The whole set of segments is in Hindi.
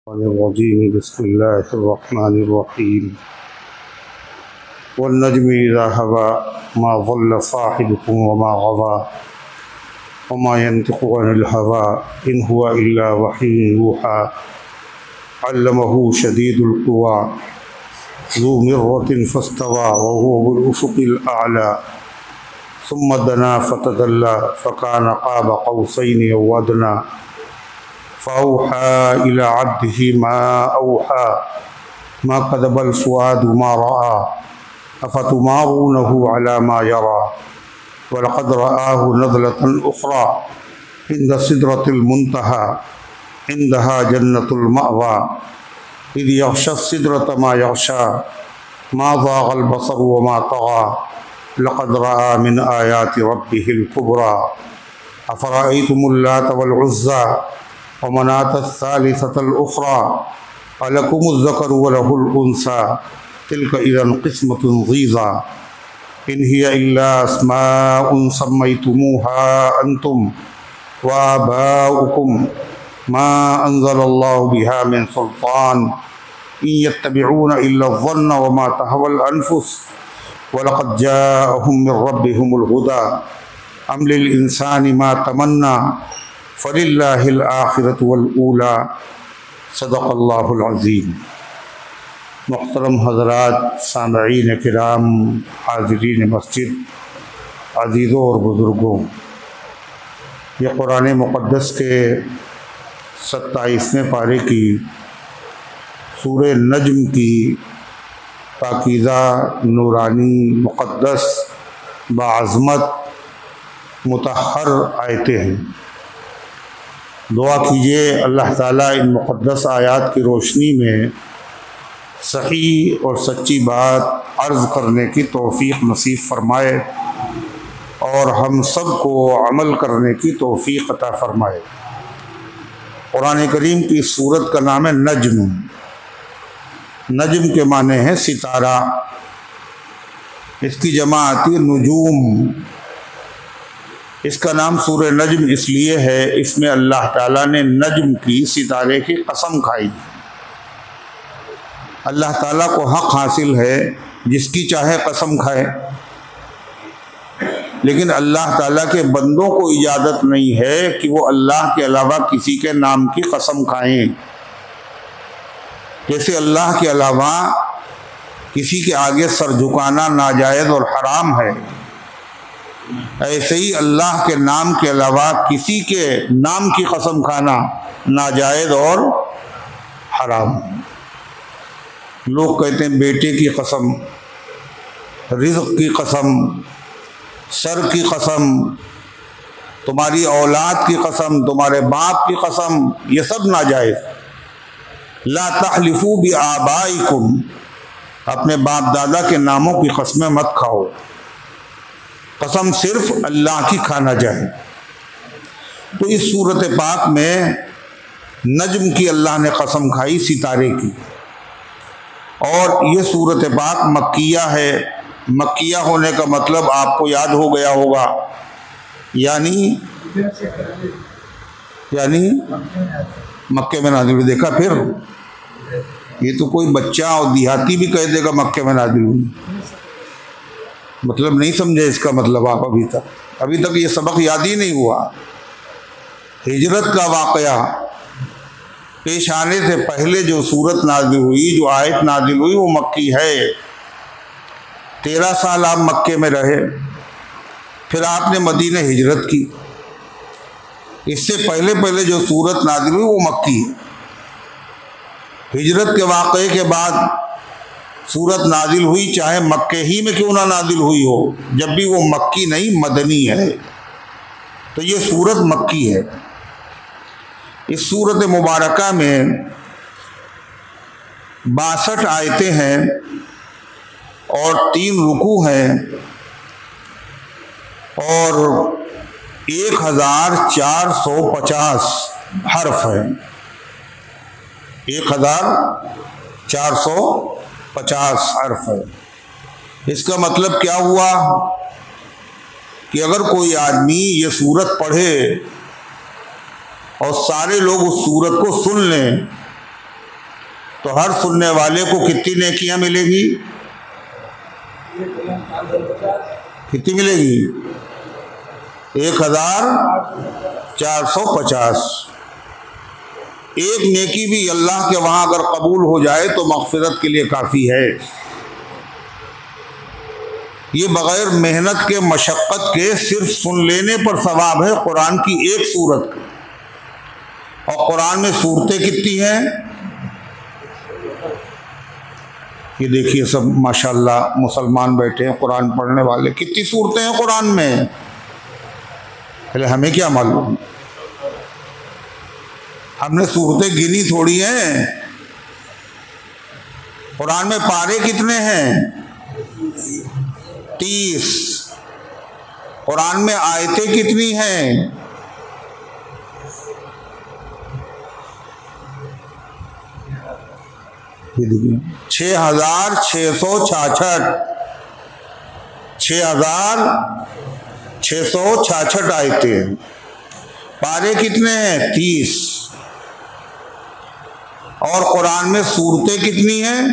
बिस्मिल्लाहिर्रहमानिर्रहीम वन्नज्मि इज़ा हवा मा ज़ल्ल साहिबुकुम वमा गवा वमा यंतिक़ु अनिल हवा इन हुवा इल्ला वह्युन यूहा अल्लमहु शदीदुल क़ुवा ज़ू मिर्रतिन फस्तवा व हुवा बिल उफ़ुक़िल आला सुम्मा दना फ़तदल्ला फ़कान क़ाब क़ौसैनि अव अदना फ़अौहा इला अब्दिही मा औहा मा कज़बल फ़ुआदु मा रआ अफ़तुमारूनहु अला मा यरा वलक़द रआहु नज़लतन उख़रा इंद सिदरतिल मुंतहा इंदहा जन्नतुल मअवा इज़ यग़शा सिदरत मा यग़शा मा ज़ाग़ल बसरु व मा तग़ा लक़द रआ मिन आयाति रब्बिहिल कुबरा अफ़रअय्तुमुल लात वल उज़्ज़ा व मनातस्सालिसतल उख़रा अलकुमुज़्ज़करु व लहुल उन्सा तिल्क इज़न क़िस्मतुन ज़ीज़ा इन हिय इल्ला अस्माउन सम्मय्तुमूहा अंतुम व आबाउकुम मा अंज़लल्लाहु बिहा मिन सुल्तान इन यत्तबिऊन इल्ला ज़न्न व मा तहवल अनफुस व लक़द जाअहुम मिन रब्बिहिमुल हुदा अम लिल इंसानि मा तमन्ना फ़लिल्लाहिल आखिरतु वल ऊला सदक़ल्लाहुल अज़ीम। मुहतरम हज़रात, सामईन किराम, हाज़रीन मस्जिद, अज़ीज़ों और बुज़ुर्गों, ये कुरान मुक़द्दस के 27वें पारे की सूरे नज्म की पाकीज़ा, नूरानी, मुक़द्दस, बाअज़मत, मुतहर आयतें हैं। दुआ कीजिए अल्लाह ताला इन मुक़द्दस आयात की रोशनी में सही और सच्ची बात अर्ज़ करने की तौफ़ीक़ नसीब फ़रमाए और हम सब को अमल करने की तौफ़ीक़ अता फ़रमाए। कुरान करीम की सूरत का नाम है नज्म। नज्म के माने हैं सितारा, इसकी जमा आती है नुजूम। इसका नाम सूरह नज्म इसलिए है, इसमें अल्लाह ताला ने नज्म की, सितारे की कसम खाई। अल्लाह ताला को हक़ हासिल है जिसकी चाहे कसम खाए, लेकिन अल्लाह ताला के बंदों को इजाज़त नहीं है कि वो अल्लाह के अलावा किसी के नाम की कसम खाएं। जैसे अल्लाह के अलावा किसी के आगे सर झुकाना नाजायज़ और हराम है, ऐसे ही अल्लाह के नाम के अलावा किसी के नाम की कसम खाना नाजायज़ और हराम। लोग कहते हैं बेटे की कसम, रिज़्क़ की कसम, सर की कसम, तुम्हारी औलाद की कसम, तुम्हारे बाप की कसम, ये सब नाजायज़। ला तहलिफू बि आबाइकुम, अपने बाप दादा के नामों की कसमें मत खाओ। कसम सिर्फ अल्लाह की खाना जाए। तो इस सूरत पाक में नज्म की अल्लाह ने कसम खाई, सितारे की। और ये सूरत पाक मक्किया है। मक्किया होने का मतलब आपको याद हो गया होगा, यानी मक्के में नाज़िल हुई। देखा फिर, ये तो कोई बच्चा और देहाती भी कह देगा मक्के में नाज़िल हुई, मतलब नहीं समझे इसका मतलब आप अभी तक ये सबक याद ही नहीं हुआ। हिजरत का वाक़या पेश आने से पहले जो सूरत नाज़िल हुई, जो आयत नाज़िल हुई, वो मक्की है। 13 साल आप मक्के में रहे, फिर आपने मदीने हिजरत की। इससे पहले जो सूरत नाज़िल हुई वो मक्की है। हिजरत के वाक़े के बाद सूरत नाजिल हुई, चाहे मक्के ही में क्यों ना नाजिल हुई हो, जब भी वो मक्की नहीं मदनी है। तो ये सूरत मक्की है। इस सूरत मुबारका में 62 आयतें हैं और 3 रुकू हैं और 1450 हर्फ हैं। 1450 हर्फ है। इसका मतलब क्या हुआ कि अगर कोई आदमी ये सूरत पढ़े और सारे लोग उस सूरत को सुन लें तो हर सुनने वाले को कितनी नेकियां मिलेगी? कितनी मिलेगी? 1450। एक नेकी भी अल्लाह के वहाँ अगर कबूल हो जाए तो मग़फ़िरत के लिए काफ़ी है। ये बग़ैर मेहनत के, मशक्क़त के, सिर्फ सुन लेने पर सवाब है कुरान की एक सूरत का। और कुरान में सूरतें कितनी हैं? ये देखिए सब माशाल्लाह मुसलमान बैठे हैं कुरान पढ़ने वाले। कितनी सूरतें हैं कुरान में? पहले हमें क्या मालूम, हमने सूरतें गिनी थोड़ी हैं। कुरान में पारे कितने हैं? 30। कुरान में आयतें कितनी हैं? 6666। 6666 आयतें। पारे कितने हैं? 30। और कुरान में सूरतें कितनी हैं?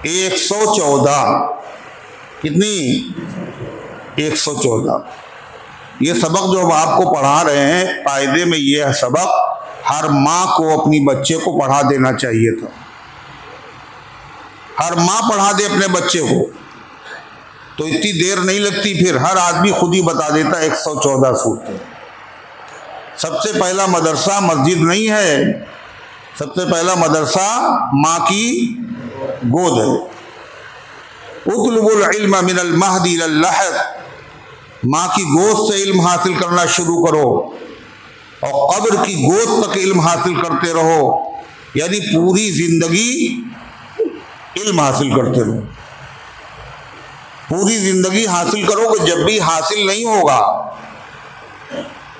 114। कितनी? 114। ये सबक जो हम आपको पढ़ा रहे हैं, कायदे में ये सबक हर माँ को अपनी बच्चे को पढ़ा देना चाहिए था। हर माँ पढ़ा दे अपने बच्चे को तो इतनी देर नहीं लगती। फिर हर आदमी खुद ही बता देता 114 सूरतें। सबसे पहला मदरसा मस्जिद नहीं है, सबसे पहला मदरसा माँ की गोद है। उतलुबुल इल्म मिनल महदी इलल लहद, माँ की गोद से इल्म हासिल करना शुरू करो और कब्र की गोद तक इल्म हासिल करते रहो, यानी पूरी जिंदगी इल्म हासिल करते रहो। पूरी जिंदगी हासिल करोगे, जब भी हासिल नहीं होगा।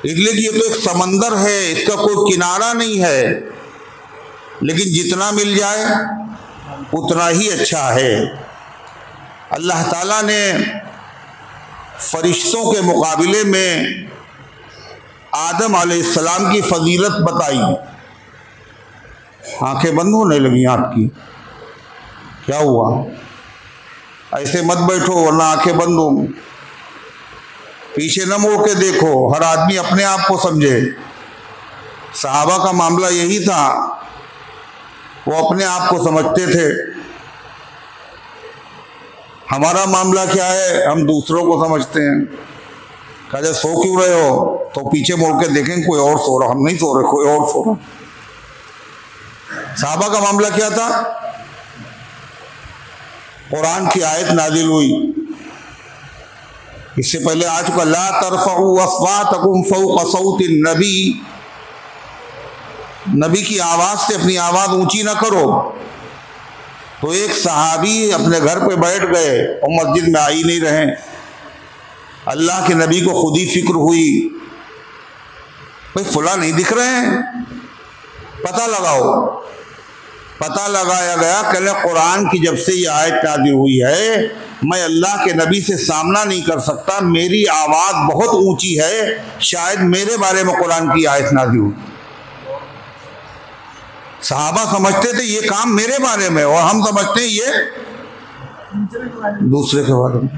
इसलिए कि ये तो एक समंदर है, इसका कोई किनारा नहीं है, लेकिन जितना मिल जाए उतना ही अच्छा है। अल्लाह ताला ने फरिश्तों के मुकाबले में आदम अलैहिस्सलाम की फजीलत बताई। आंखें बंद होने लगी आपकी, क्या हुआ? ऐसे मत बैठो वरना आंखें बंद होंगी। पीछे न मुड़ के देखो, हर आदमी अपने आप को समझे। सहाबा का मामला यही था, वो अपने आप को समझते थे। हमारा मामला क्या है? हम दूसरों को समझते हैं। कहा सो क्यों रहे हो? तो पीछे मुड़ के देखें कोई और सो रहा, हम नहीं सो रहे, कोई और सो रहा। सहाबा का मामला क्या था? कुरान की आयत नाजिल हुई, इससे पहले आ चुका, ला तरफउ अस्वातकुम फौक़ सौतिन नबी, नबी की आवाज से अपनी आवाज ऊंची ना करो। तो एक सहाबी अपने घर पे बैठ गए और मस्जिद में आ ही नहीं रहे। अल्लाह के नबी को खुद ही फिक्र हुई, भाई फुला नहीं दिख रहे हैं, पता लगाओ। पता लगाया गया, कहले कुरान की जब से ये आयत नाज़िल हुई है, मैं अल्लाह के नबी से सामना नहीं कर सकता, मेरी आवाज़ बहुत ऊंची है, शायद मेरे बारे में कुरान की आयत नाज़िल हुई। सहाबा समझते थे ये काम मेरे बारे में, और हम समझते हैं ये दूसरे के बारे में।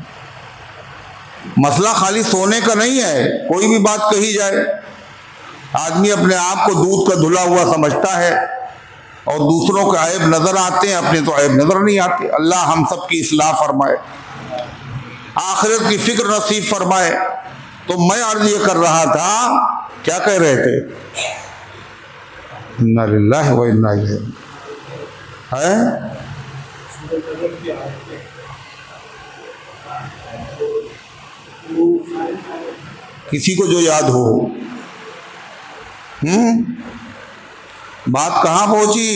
मसला खाली सोने का नहीं है, कोई भी बात कही जाए। आदमी अपने आप को दूध का धुला हुआ समझता है और दूसरों के ऐब नजर आते हैं, अपने तो ऐब नजर नहीं आते। अल्लाह हम सब की इस्लाह फरमाए, आखिरत की फिक्र नसीब फरमाए। तो मैं अर्ज ये कर रहा था, क्या कह रहे थे? इन्ना लिल्लाहि व इन्ना इलैहि है। किसी को जो याद हो। बात कहाँ पहुंची?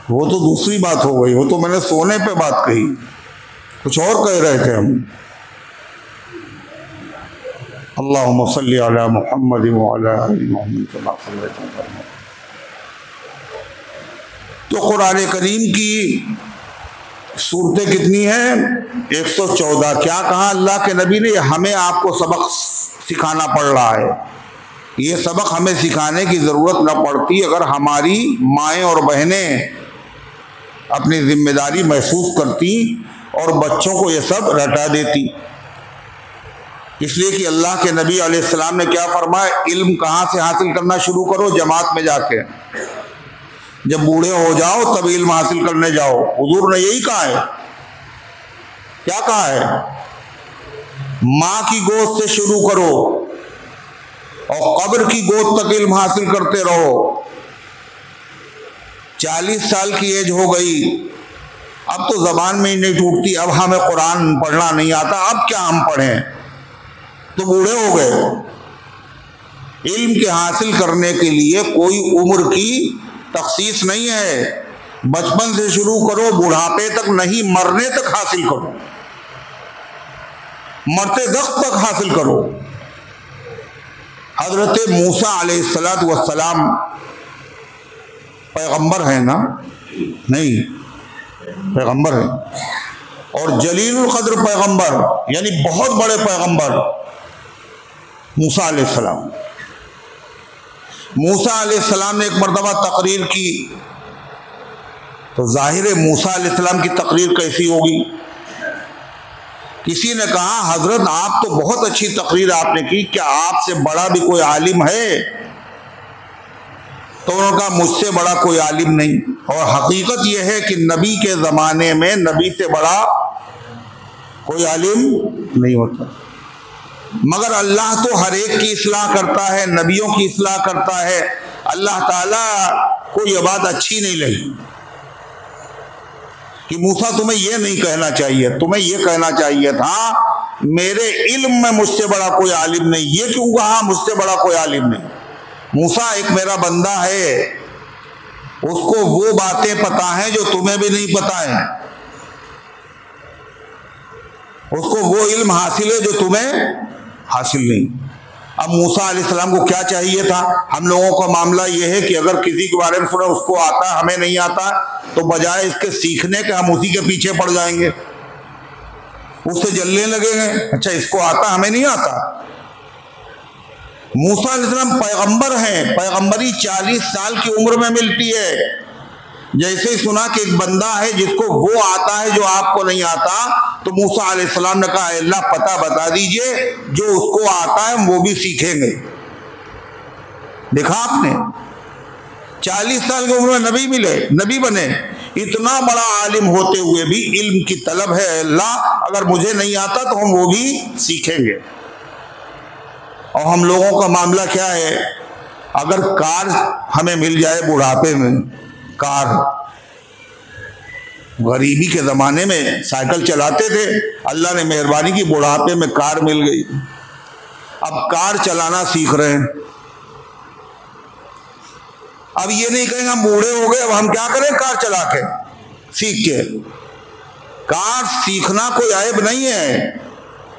वो तो दूसरी बात हो गई, वो तो मैंने सोने पे बात कही, कुछ और कह रहे थे हम। अल्लाहुम्मा सल्ली अला मुहम्मद व अला आलि मुहम्मद कमा सल्लैता अला मुहम्मद। तो कुरान करीम की सूरतें कितनी हैं? 114। क्या कहा अल्लाह के नबी ने? हमें आपको सबक सिखाना पड़ रहा है। ये सबक हमें सिखाने की ज़रूरत न पड़ती अगर हमारी माएँ और बहनें अपनी जिम्मेदारी महसूस करती और बच्चों को ये सब रटा देती। इसलिए कि अल्लाह के नबी अलैहिस्सलाम ने क्या फरमाया, इल्म कहाँ से हासिल करना शुरू करो? जमात में जाके। जब बूढ़े हो जाओ तब इल्म हासिल करने जाओ। हुजूर ने यही कहा है। क्या कहा है? माँ की गोद से शुरू करो और कब्र की गोद तक इल्म हासिल करते रहो। 40 साल की एज हो गई, अब तो जबान में ही नहीं टूटती, अब हमें कुरान पढ़ना नहीं आता, अब क्या हम पढ़ें? तो बूढ़े हो गए। इल्म के हासिल करने के लिए कोई उम्र की तखसीस नहीं है। बचपन से शुरू करो, बुढ़ापे तक नहीं, मरने तक हासिल करो, मरते वक्त तक हासिल करो। हजरत मूसा अलैहिस्सलातु वस्सलाम पैगंबर है ना? नहीं, पैगंबर है, और जलीलुल कद्र पैगंबर, यानी बहुत बड़े पैगंबर मूसा अलैहिस्सलाम। मूसा अलैहिस्सलाम ने एक मर्तबा तकरीर की, तो जाहिर है मूसा अलैहिस्सलाम की तकरीर कैसी होगी? किसी ने कहा, हजरत आप तो बहुत अच्छी तकरीर आपने की, क्या आपसे बड़ा भी कोई आलिम है? तो उन्होंने कहा, मुझसे बड़ा कोई आलिम नहीं। और हकीकत यह है कि नबी के ज़माने में नबी से बड़ा कोई आलिम नहीं होता। मगर अल्लाह तो हर एक की इस्लाह करता है, नबियों की इस्लाह करता है। अल्लाह ताला को यह बात अच्छी नहीं लगी कि मूसा तुम्हें यह नहीं कहना चाहिए, तुम्हें यह कहना चाहिए था मेरे इल्म में मुझसे बड़ा कोई आलिम नहीं। ये क्यों कहा मुझसे बड़ा कोई आलिम नहीं? मूसा एक मेरा बंदा है, उसको वो बातें पता हैं जो तुम्हें भी नहीं पता है, उसको वो इल्म हासिल है जो तुम्हें हासिल नहीं। अब मूसा अलैहिस्सलाम को क्या चाहिए था? हम लोगों का मामला यह है कि अगर किसी के बारे में सुना उसको आता है, हमें नहीं आता, तो बजाय इसके सीखने के हम उसी के पीछे पड़ जाएंगे, उससे जलने लगेंगे। अच्छा, इसको आता, हमें नहीं आता। मूसा अलैहिस्सलाम पैगंबर हैं, पैगंबरी 40 साल की उम्र में मिलती है। जैसे ही सुना कि एक बंदा है जिसको वो आता है जो आपको नहीं आता, तो मूसा अलैहिस्सलाम ने कहा, अल्लाह पता बता दीजिए, जो उसको आता है वो भी सीखेंगे। देखा आपने, 40 साल की उम्र में नबी मिले, नबी बने। इतना बड़ा आलिम होते हुए भी इल्म की तलब है, अल्लाह अगर मुझे नहीं आता तो हम वो भी सीखेंगे। और हम लोगों का मामला क्या है? अगर कार हमें मिल जाए बुढ़ापे में, कार, गरीबी के ज़माने में साइकिल चलाते थे, अल्लाह ने मेहरबानी की बुढ़ापे में कार मिल गई, अब कार चलाना सीख रहे हैं। अब ये नहीं कहेंगे हम बूढ़े हो गए, अब हम क्या करें कार चला के, सीख के। कार सीखना कोई ऐब नहीं है।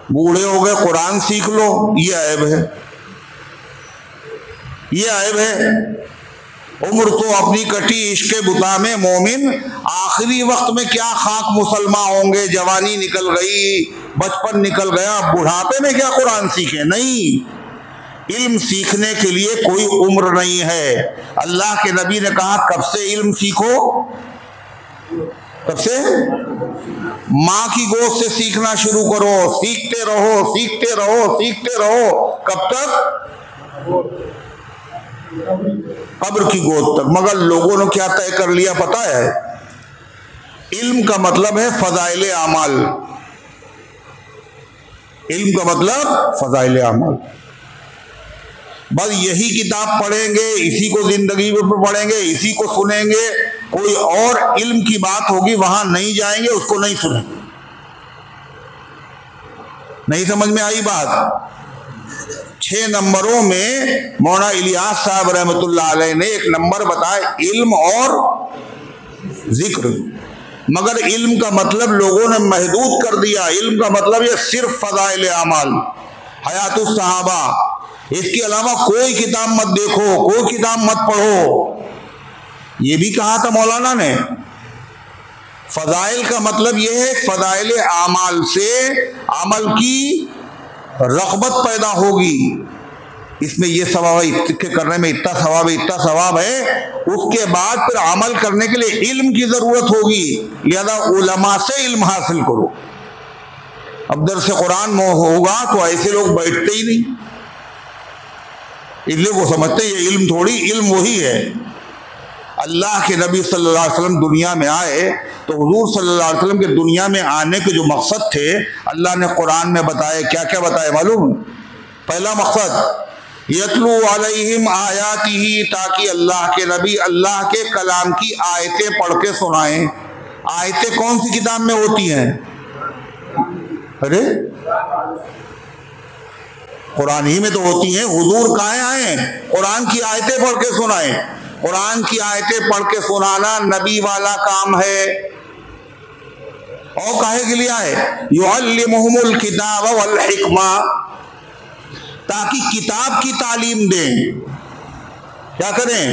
बूढ़े हो गए कुरान सीख लो, ये ऐब है, ये ऐब है। उम्र तो अपनी कटी इश्क़े बुता में मोमिन, आखिरी वक्त में क्या खाक मुसलमान होंगे। जवानी निकल गई, बचपन निकल गया, बुढ़ापे में क्या कुरान सीखे? नहीं, इल्म सीखने के लिए कोई उम्र नहीं है। अल्लाह के नबी ने कहा, कब से इल्म सीखो? कब से? माँ की गोद से सीखना शुरू करो, सीखते रहो, सीखते रहो, सीखते रहो। कब तक? कब्र की गोद तक। मगर लोगों ने क्या तय कर लिया पता है? इल्म का मतलब है फजाइल आमाल। इल्म का मतलब फजाइल आमाल। बस यही किताब पढ़ेंगे, इसी को जिंदगी में पढ़ेंगे, इसी को सुनेंगे, कोई और इल्म की बात होगी वहां नहीं जाएंगे, उसको नहीं सुनेंगे। नहीं समझ में आई बात? 6 नंबरों में मौलाना इलियास साहब रहमतुल्लाह अलैह ने एक नंबर बताया, इल्म और जिक्र। मगर इल्म का मतलब लोगों ने महदूद कर दिया। इल्म का मतलब ये सिर्फ फजाइल आमाल, हयातुस सहाबा, इसके अलावा कोई किताब मत देखो, कोई किताब मत पढ़ो। ये भी कहा था मौलाना ने। फजाइल का मतलब यह है फजाइल आमाल से अमल की रग़बत पैदा होगी, इसमें ये सवाब है, इसके करने में इतना सवाब है, इतना सवाब है, उसके बाद फिर अमल करने के लिए इल्म की ज़रूरत होगी। लिहाजा उलमा से इल्म हासिल करो। अब दर्स कुरान में होगा तो ऐसे लोग बैठते ही नहीं, इसलिए वो समझते ये इल्म थोड़ी, इल्म वही है। अल्लाह के नबी सल्लल्लाहु अलैहि वसल्लम दुनिया में आए तो हुजूर सल्लल्लाहु अलैहि वसल्लम के दुनिया में आने के जो मकसद थे अल्लाह ने कुरान में बताए। क्या क्या बताए मालूम? पहला मकसद यतलू अलैहिम आयातिही, ताकि अल्लाह के नबी अल्लाह के कलाम की आयतें पढ़ के सुनाएं। आयतें कौन सी किताब में होती हैं? अरे कुरान ही में तो होती हैं। हुजूर कहाँ आए? कुरान की आयतें पढ़ के सुनाएं। कुरान की आयतें पढ़ के सुनाना नबी वाला काम है। और काहे के लिए आए? युअल्लिमुहुमुल किताब वल हिकमा, ताकि किताब की तालीम दें। क्या करें?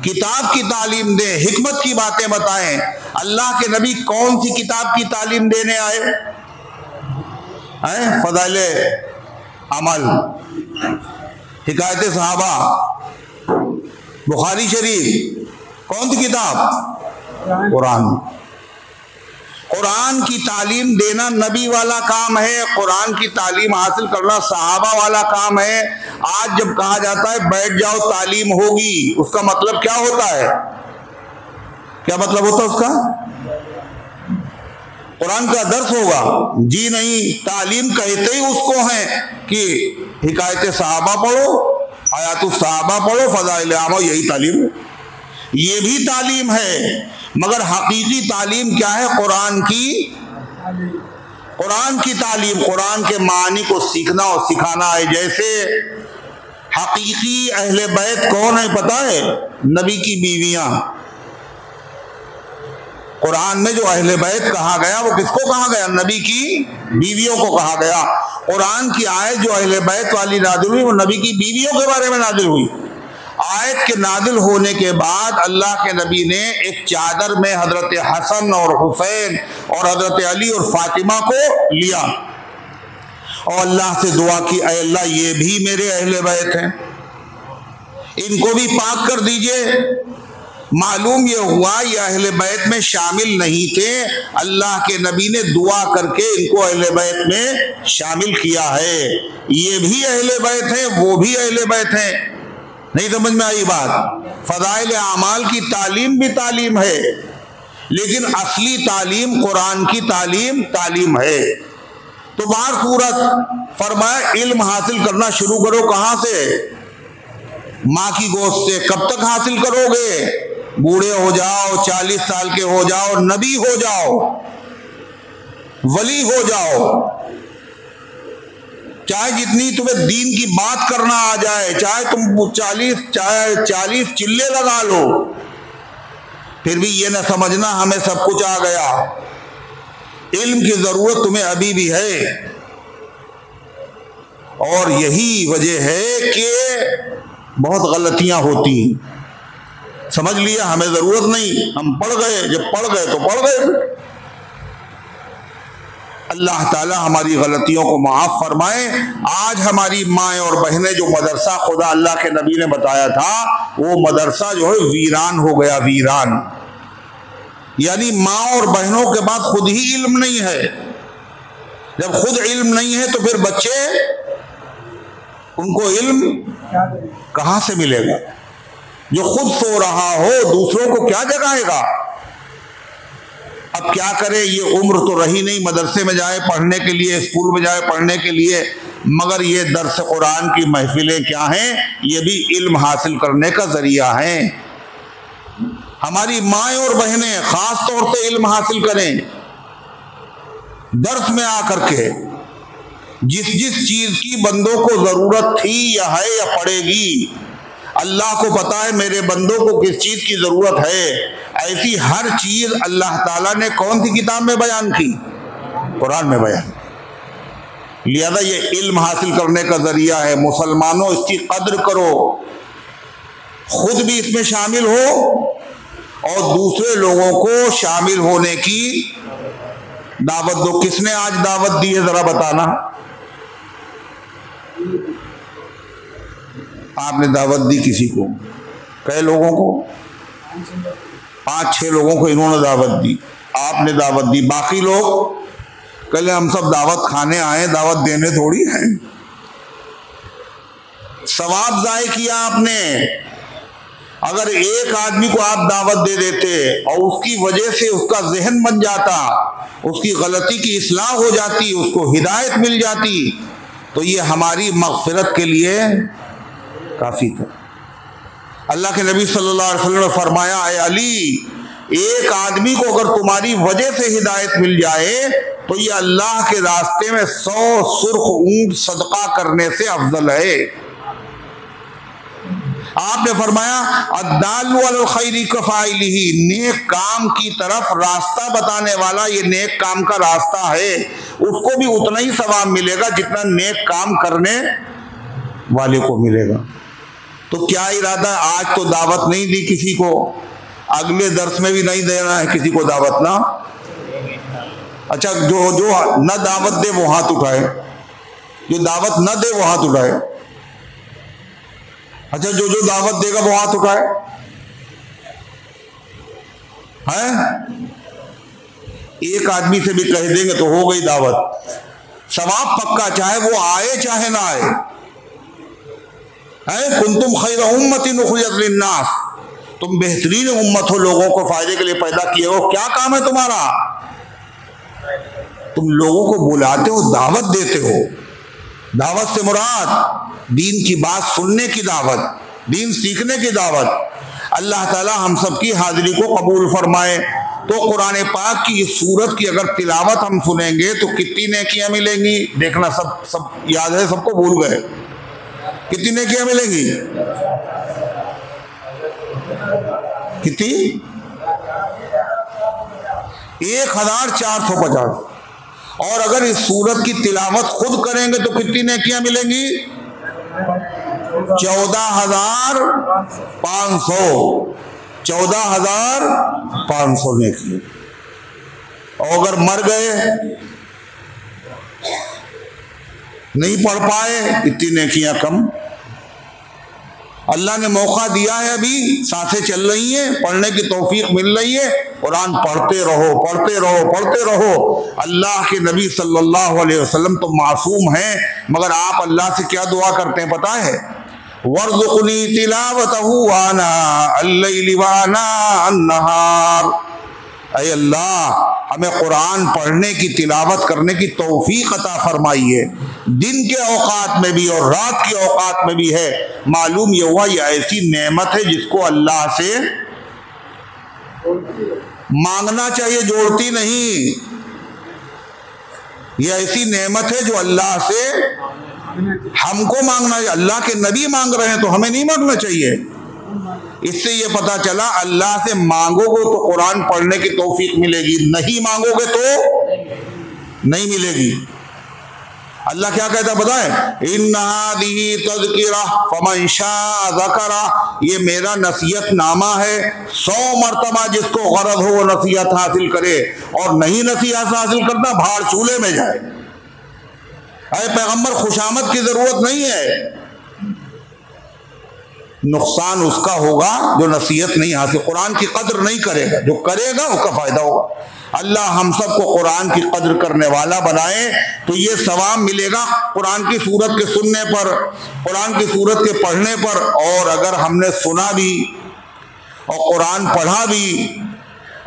किताब की तालीम दें, हिकमत की बातें बताएं। अल्लाह के नबी कौन सी किताब की तालीम देने आए? फज़ाइले अमल, हिकायत सहाबा, बुखारी शरीफ, कौन सी किताब? कुरान। कुरान की तालीम देना नबी वाला काम है, कुरान की तालीम हासिल करना सहाबा वाला काम है। आज जब कहा जाता है बैठ जाओ तालीम होगी, उसका मतलब क्या होता है? क्या मतलब होता है उसका? कुरान का दर्स होगा? जी नहीं, तालीम कहते ही उसको है कि हिकायत सहाबा पढ़ो, आयातुस सहाबा पढ़ो, फज़ाइल अमल, यही तालीम है। ये भी तालीम है, मगर हकीकी तालीम क्या है? कुरान की तालीम, कुरान के मानी को सीखना और सिखाना है। जैसे हकीकी अहले बैत कौन है पता है? नबी की बीवियां। कुरान में जो अहले बैत कहा गया वो किसको कहा गया? नबी की बीवियों को कहा गया। कुरान की आयत जो अहले बैत वाली नाजिल हुई वो नबी की बीवियों के बारे में नाजिल हुई। आयत के नाजिल होने के बाद अल्लाह के नबी ने एक चादर में हजरत हसन और हुसैन और हजरत अली और फातिमा को लिया और अल्लाह से दुआ की, ऐ अल्लाह ये भी मेरे अहले बैत हैं, इनको भी पाक कर दीजिए। मालूम ये हुआ ये अहले बैत में शामिल नहीं थे, अल्लाह के नबी ने दुआ करके इनको अहले बैत में शामिल किया है। ये भी अहले बैत हैं, वो भी अहले बैत हैं। नहीं समझ में आई बात? फज़ाइल आमाल की तालीम भी तालीम है, लेकिन असली तालीम कुरान की तालीम है। तो बार सूरत फरमाया इल्म हासिल करना शुरू करो। कहां से? माँ की गोश्त से। कब तक हासिल करोगे? बूढ़े हो जाओ, 40 साल के हो जाओ, नबी हो जाओ, वली हो जाओ, चाहे जितनी तुम्हें दीन की बात करना आ जाए, चाहे तुम 40 चिल्ले लगा लो, फिर भी ये ना समझना हमें सब कुछ आ गया। इल्म की जरूरत तुम्हें अभी भी है। और यही वजह है कि बहुत गलतियां होती। समझ लिया हमें जरूरत नहीं, हम पढ़ गए, जब पढ़ गए तो पढ़ गए। अल्लाह ताला हमारी गलतियों को माफ फरमाए। आज हमारी माएँ और बहनें जो मदरसा खुदा अल्लाह के नबी ने बताया था वो मदरसा जो है वीरान हो गया, वीरान। यानी माँ और बहनों के पास खुद ही इल्म नहीं है। जब खुद इल्म नहीं है तो फिर बच्चे, उनको इल्म कहाँ से मिलेगा? जो खुद सो रहा हो दूसरों को क्या जगाएगा? अब क्या करे, ये उम्र तो रही नहीं मदरसे में जाए पढ़ने के लिए, स्कूल में जाए पढ़ने के लिए, मगर ये दर्स कुरान की महफिलें क्या हैं? ये भी इल्म हासिल करने का जरिया है। हमारी माएँ और बहनें खास तौर से इल्म हासिल करें। दर्स में आकर के जिस चीज की बंदों को जरूरत थी या है या पड़ेगी, अल्लाह को पता है मेरे बंदों को किस चीज की जरूरत है। ऐसी हर चीज अल्लाह ताला ने कौन सी किताब में बयान की? कुरान में बयान। लिहाजा ये इल्म हासिल करने का जरिया है। मुसलमानों इसकी कद्र करो, खुद भी इसमें शामिल हो और दूसरे लोगों को शामिल होने की दावत दो। किसने आज दावत दी है जरा बताना? आपने दावत दी किसी को, कई लोगों को, 5-6 लोगों को इन्होंने दावत दी, आपने दावत दी, बाकी लोग कल हम सब दावत खाने आए, दावत देने थोड़ी है। सवाब जाए किया आपने। अगर एक आदमी को आप दावत दे देते और उसकी वजह से उसका जहन बन जाता, उसकी गलती की इस्लाह हो जाती, उसको हिदायत मिल जाती, तो ये हमारी मग़फ़िरत के लिए काफ़ी था। अल्लाह के नबी सल्लल्लाहु अलैहि वसल्लम ने फरमाया, ऐ अली, एक आदमी को अगर तुम्हारी वजह से हिदायत मिल जाए तो ये अल्लाह के रास्ते में 100 सुर्ख ऊंट सदका करने से अफजल है। आपने फरमाया, अद्दालु अलल खैरि कफ़ाइलिही, नेक काम की तरफ रास्ता बताने वाला ये नेक काम का रास्ता है, उसको भी उतना ही सवाब मिलेगा जितना नेक काम करने वाले को मिलेगा। तो क्या इरादा, आज तो दावत नहीं दी किसी को, अगले दर्स में भी नहीं देना है किसी को दावत ना। अच्छा, जो न दावत दे वो हाथ उठाए, जो दावत न दे वो हाथ उठाए। अच्छा, जो दावत देगा वो हाथ उठाए। हैं? एक आदमी से भी कह देंगे तो हो गई दावत, सवाब पक्का, चाहे वो आए चाहे ना आए। है कुंतुम खैर उम्मतिन उखरिजत लिन्नास, तुम बेहतरीन उम्मत हो, लोगों को फायदे के लिए पैदा किए हो। क्या काम है तुम्हारा? तुम लोगों को बुलाते हो, दावत देते हो। दावत से मुराद दीन की बात सुनने की दावत, दीन सीखने की दावत। अल्लाह ताला हम सबकी हाजिरी को कबूल फरमाए। तो कुरान पाक की इस सूरत की अगर तिलावत हम सुनेंगे तो कितनी नेकियां मिलेंगी, देखना। सब याद है, सबको भूल गए? कितनी नेकियां मिलेंगी? कितनी? 1450। और अगर इस सूरत की तिलावत खुद करेंगे तो कितनी नेकियां मिलेंगी? 14,500। 14,500 नेकी। और अगर मर गए, नहीं पढ़ पाए, इतनी नेकियां कम। अल्लाह ने मौका दिया है, अभी सांसें चल रही हैं, पढ़ने की तौफीक मिल रही है, कुरान पढ़ते रहो, पढ़ते रहो, पढ़ते रहो। अल्लाह के नबी सल्लल्लाहु अलैहि वसल्लम तो मासूम हैं, मगर आप अल्लाह से क्या दुआ करते हैं पता है? वर्ज़ुक़नी तिलावतहु आना अल-लैलि व आना अन-नहार। ऐ अल्लाह, हमें कुरान पढ़ने की, तिलावत करने की तौफीक अता फरमाइए, दिन के औकात में भी और रात के औकात में भी है। मालूम ये हुआ ये ऐसी नेमत है जिसको अल्लाह से मांगना चाहिए, जोड़ती नहीं। ये ऐसी नेमत है जो अल्लाह से हमको मांगना चाहिए। अल्लाह के नबी मांग रहे हैं तो हमें नहीं मांगना चाहिए। इससे ये पता चला, अल्लाह से मांगोगे तो कुरान पढ़ने की तौफीक मिलेगी, नहीं मांगोगे तो नहीं मिलेगी। अल्लाह क्या कहता है बताए? इन्ना हादिही तज़किरा फमन शाअ ज़करा, ये मेरा नसीहत नामा है, 100 मरतबा जिसको गरज हो वो नसीहत हासिल करे, और नहीं नसीहत हासिल करता भाड़ चूल्हे में जाए। अरे पैगंबर, खुशामद की जरूरत नहीं है, नुकसान उसका होगा जो नसीहत नहीं हासिल, कुरान की कद्र नहीं करेगा। जो करेगा उसका फायदा होगा। अल्लाह हम सबको कुरान की कद्र करने वाला बनाए, तो ये सवाब मिलेगा कुरान की सूरत के सुनने पर, कुरान की सूरत के पढ़ने पर। और अगर हमने सुना भी और कुरान पढ़ा भी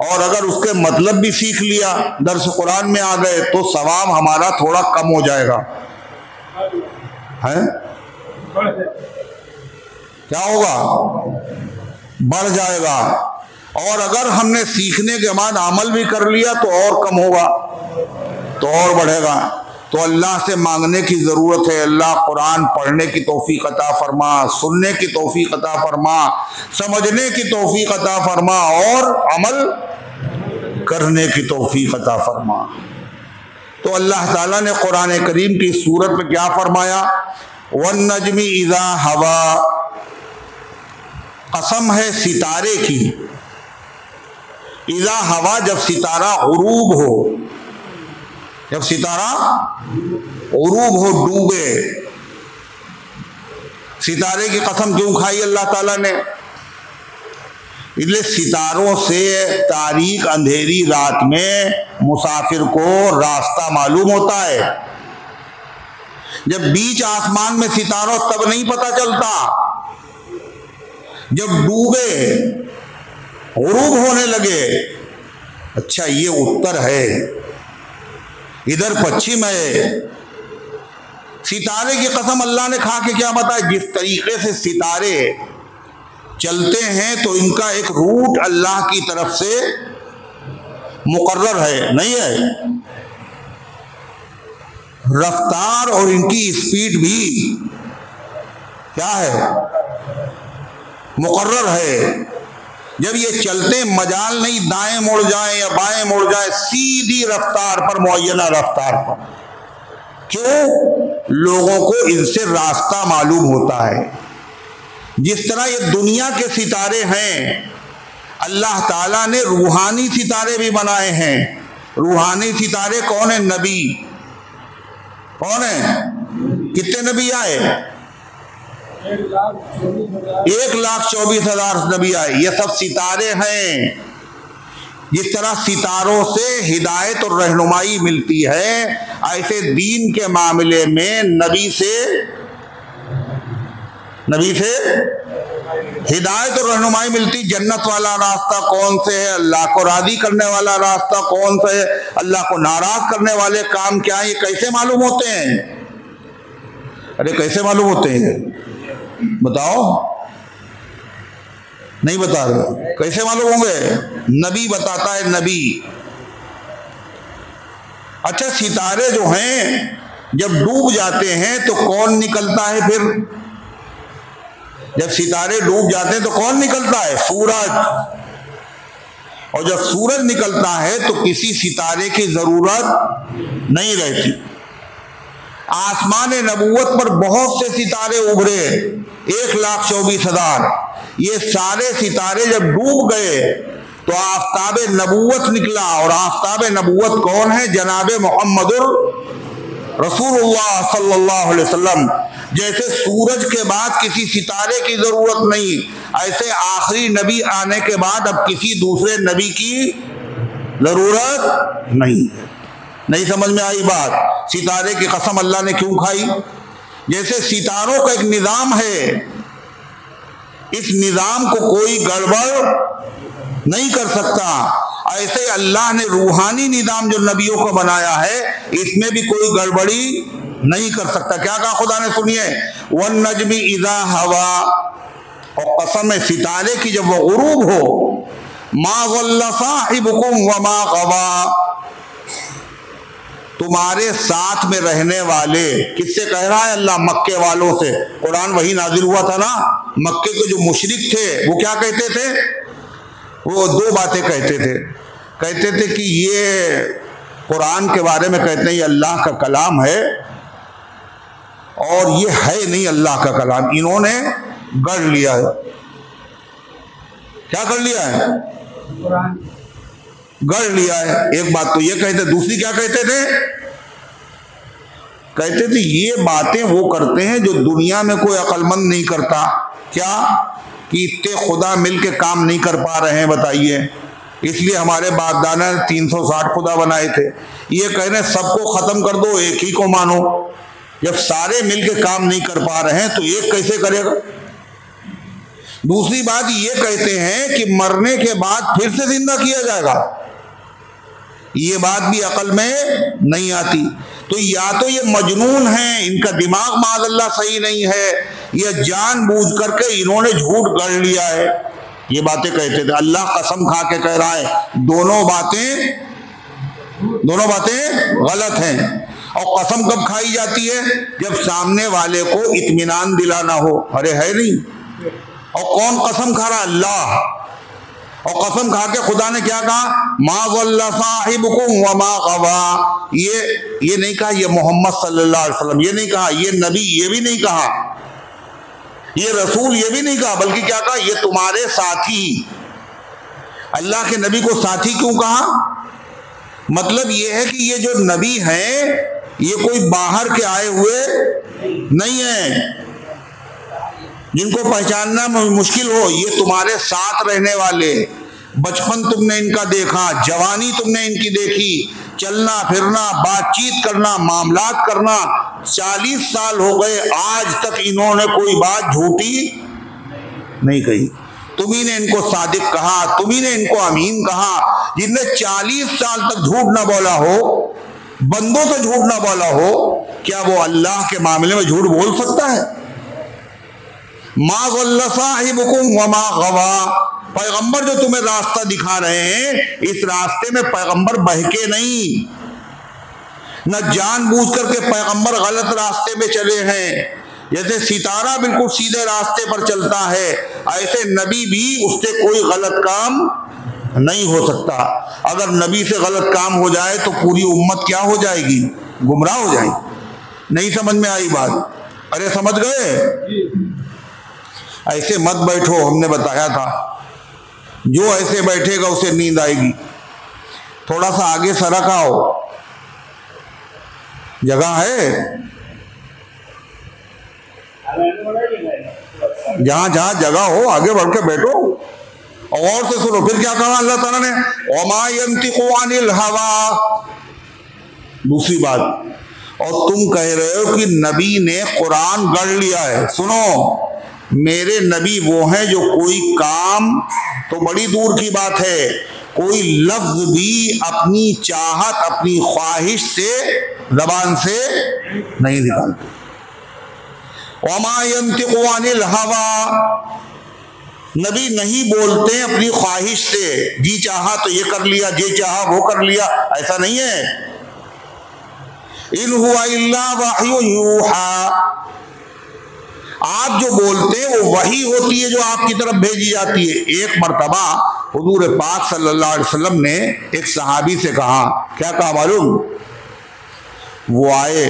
और अगर उसके मतलब भी सीख लिया, दर्स कुरान में आ गए, तो सवाब हमारा थोड़ा कम हो जाएगा। है क्या होगा? बढ़ जाएगा। और अगर हमने सीखने के बाद अमल भी कर लिया तो और कम होगा, तो और बढ़ेगा। तो अल्लाह से मांगने की ज़रूरत है, अल्लाह कुरान पढ़ने की तौफीक अता फरमा, सुनने की तौफीक अता फरमा, समझने की तौफीक अता फरमा और अमल करने की तौफीक अता फरमा। तो अल्लाह ताला ने कुरान करीम की सूरत में क्या फरमाया? वन्नज्मि इज़ा हवा, कसम है सितारे की, इज़ा हवा, जब सितारा गुरूब हो, जब सितारा गुरूब हो, डूबे, सितारे की कसम क्यों खाई अल्लाह ताला ने? इसलिए सितारों से तारीक अंधेरी रात में मुसाफिर को रास्ता मालूम होता है। जब बीच आसमान में सितारों तब नहीं पता चलता, जब डूबे, गुरूब होने लगे, अच्छा ये उत्तर है, इधर पश्चिम है। सितारे की कसम अल्लाह ने खा के क्या बताया? जिस तरीके से सितारे चलते हैं तो इनका एक रूट अल्लाह की तरफ से मुकर्रर है, नहीं है? रफ्तार और इनकी स्पीड भी क्या है? मुकर्रर है। जब ये चलते मजाल नहीं दाएं मुड़ जाए या बाएं मुड़ जाए, सीधी रफ्तार पर, मुअय्यना रफ्तार पर। क्यों? लोगों को इनसे रास्ता मालूम होता है। जिस तरह ये दुनिया के सितारे हैं, अल्लाह ताला ने रूहानी सितारे भी बनाए हैं। रूहानी सितारे कौन है? नबी। कौन है? कितने नबी आए? 1,24,000 नबी आए। ये सब सितारे हैं। जिस तरह सितारों से हिदायत और रहनुमाई मिलती है, ऐसे दीन के मामले में नबी से हिदायत और रहनुमाई मिलती। जन्नत वाला रास्ता कौन से है, अल्लाह को राजी करने वाला रास्ता कौन सा है, अल्लाह को नाराज करने वाले काम क्या है, ये कैसे मालूम होते हैं? अरे कैसे मालूम होते हैं? बताओ। नहीं बता रहे, कैसे मालूम होंगे? नबी बताता है, नबी। अच्छा, सितारे जो हैं जब डूब जाते हैं तो कौन निकलता है फिर? जब सितारे डूब जाते हैं तो कौन निकलता है? सूरज। और जब सूरज निकलता है तो किसी सितारे की जरूरत नहीं रहती। आसमान नबूवत पर बहुत से सितारे उभरे, 1,24,000। ये सारे सितारे जब डूब गए तो आफताब नबूवत निकला। और आफताब नबूवत कौन है? जनाबे मोहम्मदुर रसूलुल्लाह सल्लल्लाहु अलैहि वसल्लम। जैसे सूरज के बाद किसी सितारे की जरूरत नहीं, ऐसे आखिरी नबी आने के बाद अब किसी दूसरे नबी की जरूरत नहीं। नहीं समझ में आई बात? सितारे की कसम अल्लाह ने क्यों खाई? जैसे सितारों का एक निजाम है, इस निजाम को कोई गड़बड़ नहीं कर सकता, ऐसे अल्लाह ने रूहानी निजाम जो नबियों को बनाया है, इसमें भी कोई गड़बड़ी नहीं कर सकता। क्या कहा खुदा ने? सुनिए, वन नजमी इज़ा हवा, और कसम है सितारे की जब वो गुरूब हो, मा ज़ल्ला साहिबुकुम व मा गवा, तुम्हारे साथ में रहने वाले, किससे कह रहा है? अल्लाह मक्के वालों से। कुरान वही नाजिल हुआ था ना। मक्के के जो मुशरिक थे वो क्या कहते थे? वो दो बातें कहते थे। कहते थे कि ये कुरान के बारे में कहते हैं ये अल्लाह का कलाम है, और ये है नहीं अल्लाह का कलाम, इन्होंने गढ़ लिया है। क्या कर लिया है? गढ़ लिया है। एक बात तो ये कहते, दूसरी क्या कहते थे? कहते थे ये बातें वो करते हैं जो दुनिया में कोई अक्लमंद नहीं करता। क्या? कि इतने खुदा मिल के काम नहीं कर पा रहे हैं, बताइए, इसलिए हमारे बाप दादा ने 360 खुदा बनाए थे। ये कह रहे सबको खत्म कर दो, एक ही को मानो। जब सारे मिल के काम नहीं कर पा रहे हैं तो एक कैसे करेगा? दूसरी बात ये कहते हैं कि मरने के बाद फिर से जिंदा किया जाएगा। ये बात भी अकल में नहीं आती। तो या तो ये मजनून हैं, इनका दिमाग माज़अल्लाह सही नहीं है, या जानबूझ करके इन्होंने झूठ गढ़ लिया है। ये बातें कहते थे। अल्लाह कसम खा के कह रहा है दोनों बातें गलत हैं। और कसम कब खाई जाती है? जब सामने वाले को इत्मीनान दिलाना हो। अरे है नहीं। और कौन कसम खा रहा? अल्लाह। और कसम खा के खुदा ने क्या कहा? मा ज़ल्ला साहिबुकुम व मा गवा। ये नहीं कहा ये मोहम्मद सल्लल्लाहु अलैहि वसल्लम, ये नहीं कहा ये नबी, ये भी नहीं कहा ये रसूल, ये भी नहीं कहा, बल्कि क्या कहा? ये तुम्हारे साथी। अल्लाह के नबी को साथी क्यों कहा? मतलब ये है कि ये जो नबी हैं ये कोई बाहर के आए हुए नहीं है, जिनको पहचानना मुश्किल हो, ये तुम्हारे साथ रहने वाले, बचपन तुमने इनका देखा, जवानी तुमने इनकी देखी, चलना फिरना, बातचीत करना, मामलात करना, 40 साल हो गए, आज तक इन्होंने कोई बात झूठी नहीं कही। तुम्ही ने इनको सादिक कहा, तुम्ही ने इनको अमीन कहा। जिनने 40 साल तक झूठ ना बोला हो, बंदों से झूठ ना बोला हो, क्या वो अल्लाह के मामले में झूठ बोल सकता है? मा ज़ल्ला साहिबुकुम व मा गवा। पैगंबर जो तुम्हें रास्ता दिखा रहे हैं, इस रास्ते में पैगंबर बहके नहीं, न जानबूझ करके पैगंबर गलत रास्ते में चले हैं। जैसे सितारा बिल्कुल सीधे रास्ते पर चलता है, ऐसे नबी भी उससे कोई गलत काम नहीं हो सकता। अगर नबी से गलत काम हो जाए तो पूरी उम्मत क्या हो जाएगी? गुमराह हो जाएगी। नहीं समझ में आई बात? अरे समझ गए? ऐसे मत बैठो, हमने बताया था, जो ऐसे बैठेगा उसे नींद आएगी। थोड़ा सा आगे सरक आओ, जगह है, जहां जहां जगह हो आगे बढ़ के बैठो और से सुनो। फिर क्या कहा अल्लाह ताला ने? वमा यंतिकु अनिल हवा। दूसरी बात, और तुम कह रहे हो कि नबी ने कुरान गढ़ लिया है। सुनो, मेरे नबी वो हैं जो कोई काम तो बड़ी दूर की बात है, कोई लफ्ज भी अपनी चाहत, अपनी ख्वाहिश से जबान से नहीं निकालते। वमा यंतिकु अनिल हवा, नबी नहीं बोलते अपनी ख्वाहिश से, जी चाहा तो ये कर लिया, जी चाहा वो कर लिया, ऐसा नहीं है। इन हुआ इल्ला वह्यु यूहा, आप जो बोलते हैं वो वही होती है जो आपकी तरफ भेजी जाती है। एक मर्तबा हुजूर पाक सल्लल्लाहु अलैहि वसल्लम ने एक सहाबी से कहा, क्या कहा मालूम? वो आए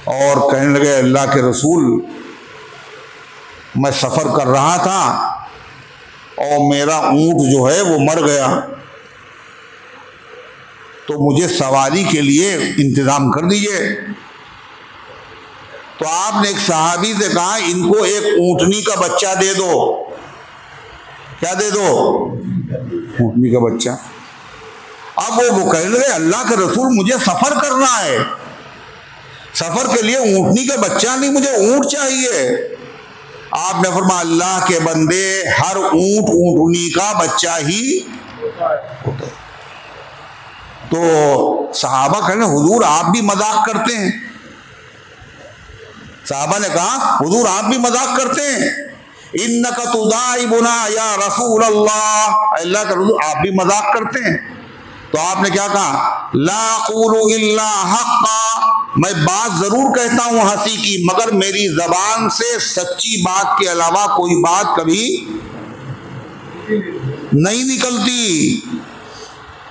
और कहने लगे, अल्लाह के रसूल, मैं सफ़र कर रहा था और मेरा ऊंट जो है वो मर गया, तो मुझे सवारी के लिए इंतज़ाम कर दीजिए। तो आपने एक सहाबी से कहा, इनको एक ऊंटनी का बच्चा दे दो। क्या दे दो? ऊंटनी का बच्चा। अब वो कहने लगे, अल्लाह के रसूल, मुझे सफ़र करना है, सफ़र के लिए ऊंटनी का बच्चा नहीं, मुझे ऊंट चाहिए। आपने फरमाया, अल्लाह के बंदे, हर ऊंट ऊंटनी का बच्चा ही होता है। तो सहाबा कहने, हुजूर आप भी मजाक करते हैं। सहाबा ने कहा, हुजूर आप भी मजाक करते हैं। इन्नका तुदाइबुना या रसूल अल्लाह, अल्लाह के रसूल आप भी मजाक करते हैं। तो आपने क्या कहा? ला क़ूलु इल्ला हक़्क़ा, मैं बात जरूर कहता हूं हंसी की, मगर मेरी जबान से सच्ची बात के अलावा कोई बात कभी नहीं निकलती।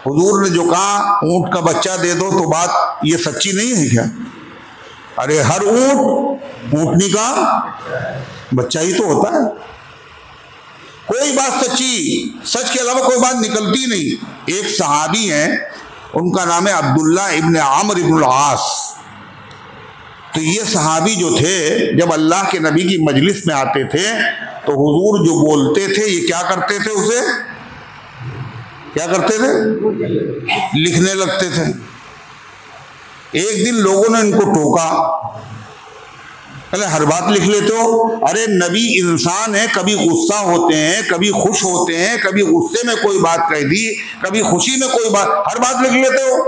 हुजूर ने जो कहा ऊंट का बच्चा दे दो, तो बात ये सच्ची नहीं है क्या? अरे हर ऊंट ऊंटनी का बच्चा ही तो होता है। कोई बात सच्ची, सच के अलावा कोई बात निकलती नहीं। एक सहाबी हैं, उनका नाम है अब्दुल्ला इब्न आमर इब्न आस। तो ये सहाबी जो थे, जब अल्लाह के नबी की मजलिस में आते थे तो हुजूर जो बोलते थे, ये क्या करते थे? उसे क्या करते थे? लिखने लगते थे। एक दिन लोगों ने इनको टोका, अरे हर बात लिख लेते हो। अरे नबी इंसान है, कभी गुस्सा होते हैं, कभी खुश होते हैं, कभी गुस्से में कोई बात कह दी, कभी खुशी में कोई बात, हर बात लिख लेते हो।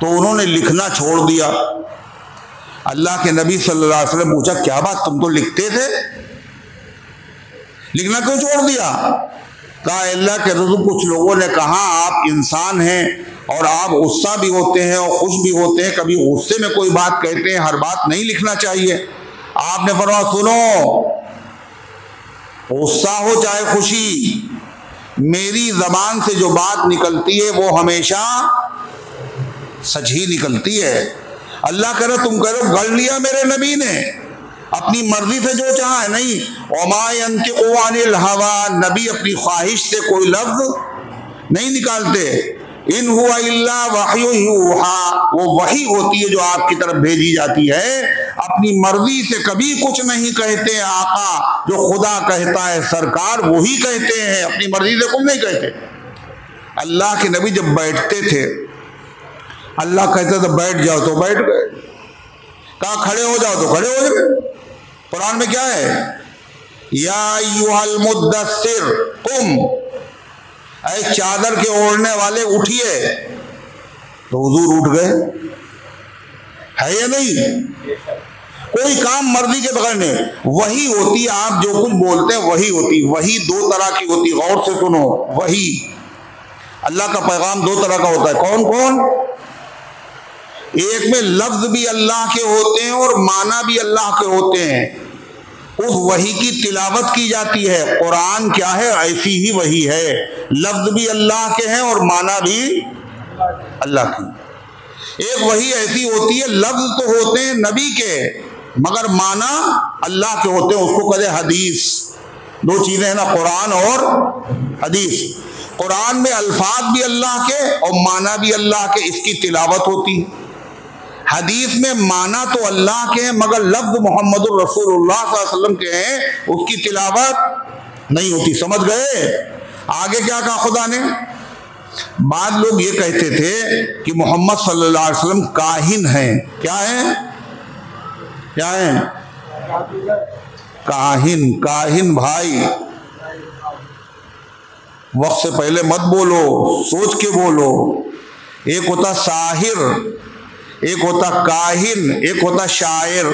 तो उन्होंने लिखना छोड़ दिया। अल्लाह के नबी सल्लल्लाहु अलैहि वसल्लम पूछा, क्या बात, तुम तो लिखते थे, लिखना क्यों छोड़ दिया? कहा, अल्लाह के रसूल, कुछ लोगों ने कहा आप इंसान हैं और आप गुस्सा भी होते हैं और खुश भी होते हैं, कभी गुस्से में कोई बात कहते हैं, हर बात नहीं लिखना चाहिए। आपने फरमाया, सुनो, गुस्सा हो चाहे खुशी, मेरी जबान से जो बात निकलती है वो हमेशा सच ही निकलती है। अल्लाह कह रहा, तुम कह रहे हो गढ़ लिया मेरे नबी ने, अपनी मर्जी से जो चाहा है, नहीं। वमा यंतिकु अनिल हवा, नबी अपनी ख्वाहिश से कोई लफ्ज नहीं निकालते। इन हुआ इल्ला वहयु यूहा, वो वही होती है जो आपकी तरफ भेजी जाती है। अपनी मर्जी से कभी कुछ नहीं कहते आका, जो खुदा कहता है सरकार वही कहते हैं, अपनी मर्जी से कुछ नहीं कहते। अल्लाह के नबी जब बैठते थे, अल्लाह कहता था बैठ जाओ तो बैठ गए, कहा खड़े हो जाओ तो खड़े हो गए। कुरान में क्या है, या अय्युहल मुद्दस्सिर कुम, ऐ चादर के ओढ़ने वाले उठिए, तो हुजूर उठ गए। है या नहीं? कोई काम मर्जी के बगैर नहीं, वही होती, आप जो कुछ बोलते हैं वही होती। वही दो तरह की होती, गौर से सुनो। वही अल्लाह का पैगाम दो तरह का होता है। कौन कौन? एक में लफ्ज भी अल्लाह के होते हैं और माना भी अल्लाह के होते हैं। उस वही की तिलावत की जाती है। कुरान क्या है? ऐसी ही वही है, लफ्ज भी अल्लाह के हैं और माना भी अल्लाह की। एक वही ऐसी होती है, लफ्ज तो होते हैं नबी के मगर माना अल्लाह के होते हैं, उसको कहते हदीस। दो चीजें हैं ना, कुरान और हदीस। कुरान में अल्फाज भी अल्लाह के और माना भी अल्लाह के, इसकी तिलावत होती है। हदीस में माना तो अल्लाह के हैं मगर लफ्ज मोहम्मदुर रसूलुल्लाह सल्लल्लाहु अलैहि वसल्लम के हैं, उसकी तिलावत नहीं होती। समझ गए? आगे क्या कहा खुदा ने? बाद लोग ये कहते थे कि मोहम्मद सल्लल्लाहु अलैहि वसल्लम काहिन हैं। क्या है? क्या है? काहिन। काहिन भाई, वक्त से पहले मत बोलो, सोच के बोलो। एक होता साहिर, एक होता काहिन, एक होता शायर।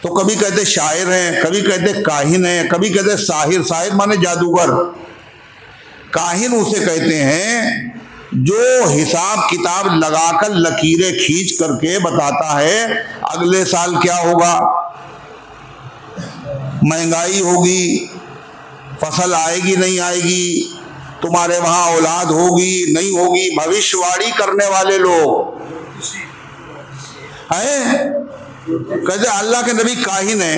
तो कभी कहते शायर हैं, कभी कहते काहिन हैं, कभी कहते साहिर। साहिर माने जादूगर। काहिन उसे कहते हैं जो हिसाब किताब लगाकर लकीरें खींच करके बताता है अगले साल क्या होगा, महंगाई होगी, फसल आएगी नहीं आएगी, तुम्हारे वहां औलाद होगी नहीं होगी, भविष्यवाणी करने वाले लोग हैं। कहते अल्लाह के नबी काहिन है।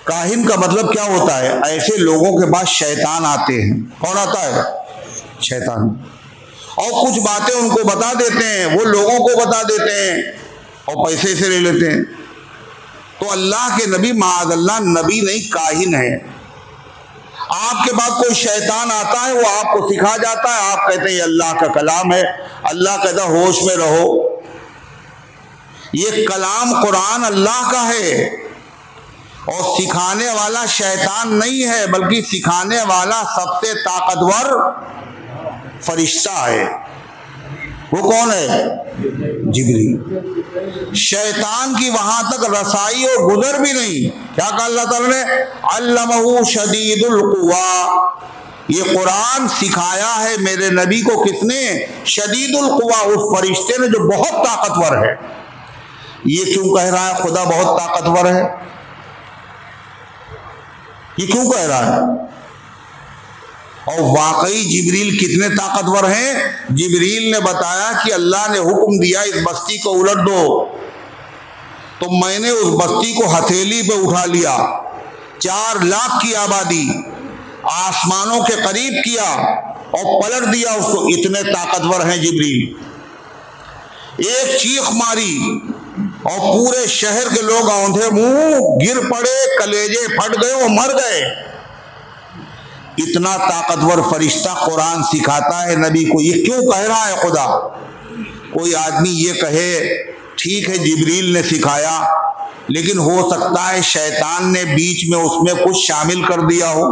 काहिन का मतलब क्या होता है? ऐसे लोगों के पास शैतान आते हैं। कौन आता है? शैतान। और कुछ बातें उनको बता देते हैं, वो लोगों को बता देते हैं और पैसे से ले लेते हैं। तो अल्लाह के नबी माअज़ल्लाह नबी नहीं, काहिन है। आपके पास कोई शैतान आता है, वो आपको सिखा जाता है, आप कहते हैं ये अल्लाह का कलाम है। अल्लाह कहता है होश में रहो, ये कलाम कुरान अल्लाह का है और सिखाने वाला शैतान नहीं है, बल्कि सिखाने वाला सबसे ताकतवर फरिश्ता है। वो कौन है? जिब्रील। शैतान की वहां तक रसाई और गुजर भी नहीं। क्या कहा अल्लाह ताला ने? अल्लमहु शदीदुल कुवा। ये कुरान सिखाया है मेरे नबी को। किसने? शदीदुल कुवा, उस फरिश्ते ने जो बहुत ताकतवर है। ये क्यों कह रहा है खुदा बहुत ताकतवर है? ये क्यों कह रहा है? और वाकई जिब्रील कितने ताकतवर हैं? जिब्रील ने बताया कि अल्लाह ने हुक्म दिया इस बस्ती को उलट दो, तो मैंने उस बस्ती को हथेली पे उठा लिया। 4 लाख की आबादी आसमानों के करीब किया और पलट दिया उसको। इतने ताकतवर हैं जिब्रील। एक चीख मारी और पूरे शहर के लोग औंधे मुंह गिर पड़े, कलेजे फट गए और मर गए। इतना ताकतवर फरिश्ता कुरान सिखाता है नबी को। ये क्यों कह रहा है खुदा? कोई आदमी ये कहे ठीक है जिब्रील ने सिखाया, लेकिन हो सकता है शैतान ने बीच में उसमें कुछ शामिल कर दिया हो।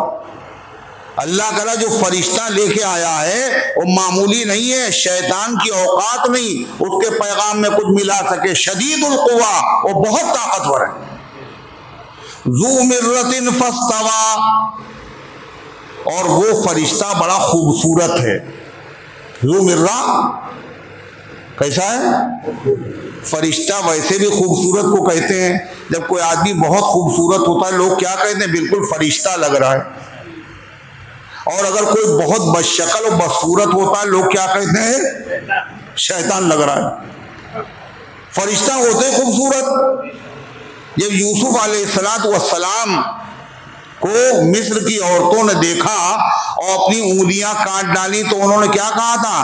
अल्लाह करा जो फरिश्ता लेके आया है वो मामूली नहीं है, शैतान की औकात नहीं उसके पैगाम में कुछ मिला सके। शदीदुल कुवा, वो बहुत ताकतवर है। ज़ू मिर्रतिन फस्तवा, और वो फरिश्ता बड़ा खूबसूरत है। ज़ू मिर्रा कैसा है? फरिश्ता वैसे भी खूबसूरत को कहते हैं। जब कोई आदमी बहुत खूबसूरत होता है लोग क्या कहते हैं? बिल्कुल फरिश्ता लग रहा है। और अगर कोई बहुत बदशक्ल और बदसूरत होता है लोग क्या कहते हैं? शैतान लग रहा है। फरिश्ता होते खूबसूरत। जब यूसुफ अलैहिस्सलाम को मिस्र की औरतों ने देखा और अपनी उंगलियां काट डाली तो उन्होंने क्या कहा था,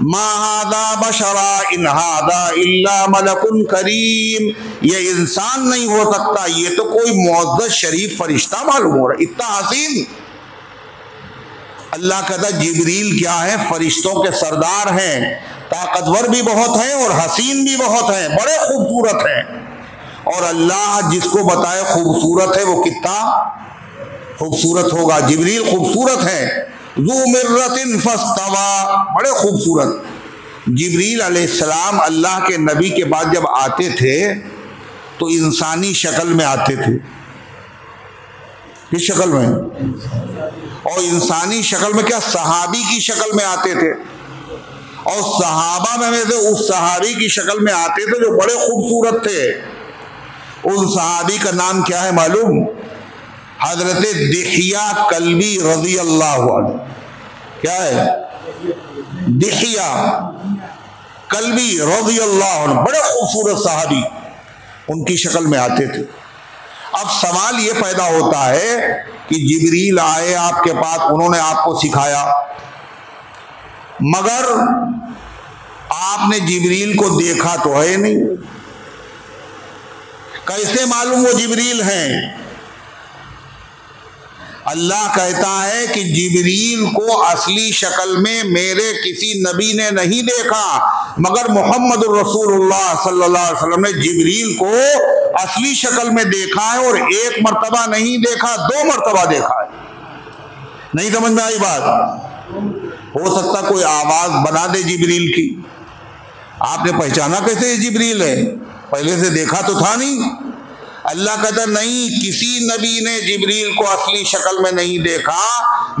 मा हादा बशरा इन हादा इल्ला मलकुन करीम, ये इंसान नहीं हो सकता, ये तो कोई मुअज़्ज़ज़ शरीफ फरिश्ता मालूम हो रहा है, इतना हसीन। अल्लाह कहता जिब्रील क्या है, फरिश्तों के सरदार हैं, ताकतवर भी बहुत हैं और हसीन भी बहुत हैं, बड़े खूबसूरत हैं। और अल्लाह जिसको बताए खूबसूरत है वो कितना खूबसूरत होगा। जिब्रील खूबसूरत है, ज़ू मिर्रतिन फस्तवा, बड़े खूबसूरत। जिब्रील अलैहिस्सलाम अल्लाह के नबी के बाद जब आते थे तो इंसानी शक्ल में आते थे। किस शक्ल में? और इंसानी शक्ल में क्या, सहाबी की शक्ल में आते थे। और सहाबा में से उस सहाबी की शक्ल में आते थे जो बड़े खूबसूरत थे। उन सहाबी का नाम क्या है मालूम? हजरत दिहिया कल्बी रजी अल्लाह अन्हु। क्या है? दिहिया कल्बी रजी अल्लाह अन्हु, बड़े खूबसूरत सहाबी उनकी शक्ल में आते थे। अब सवाल ये पैदा होता है कि जिब्रील आए आपके पास, उन्होंने आपको सिखाया, मगर आपने जिब्रील को देखा तो है नहीं, कैसे मालूम वो जिब्रील हैं? अल्लाह कहता है कि जिब्रील को असली शक्ल में मेरे किसी नबी ने नहीं देखा, मगर मोहम्मदुर रसूलुल्लाह सल्लल्लाहु अलैहि वसल्लम ने जिब्रील को असली शक्ल में देखा है, और एक मर्तबा नहीं देखा, 2 मर्तबा देखा है। नहीं समझ में आई बात? हो सकता कोई आवाज बना दे जिब्रील की, आपने पहचाना कैसे ये जिब्रील है? पहले से देखा तो था नहीं। अल्लाह कहता नहीं, किसी नबी ने जिब्रील को असली शक्ल में नहीं देखा,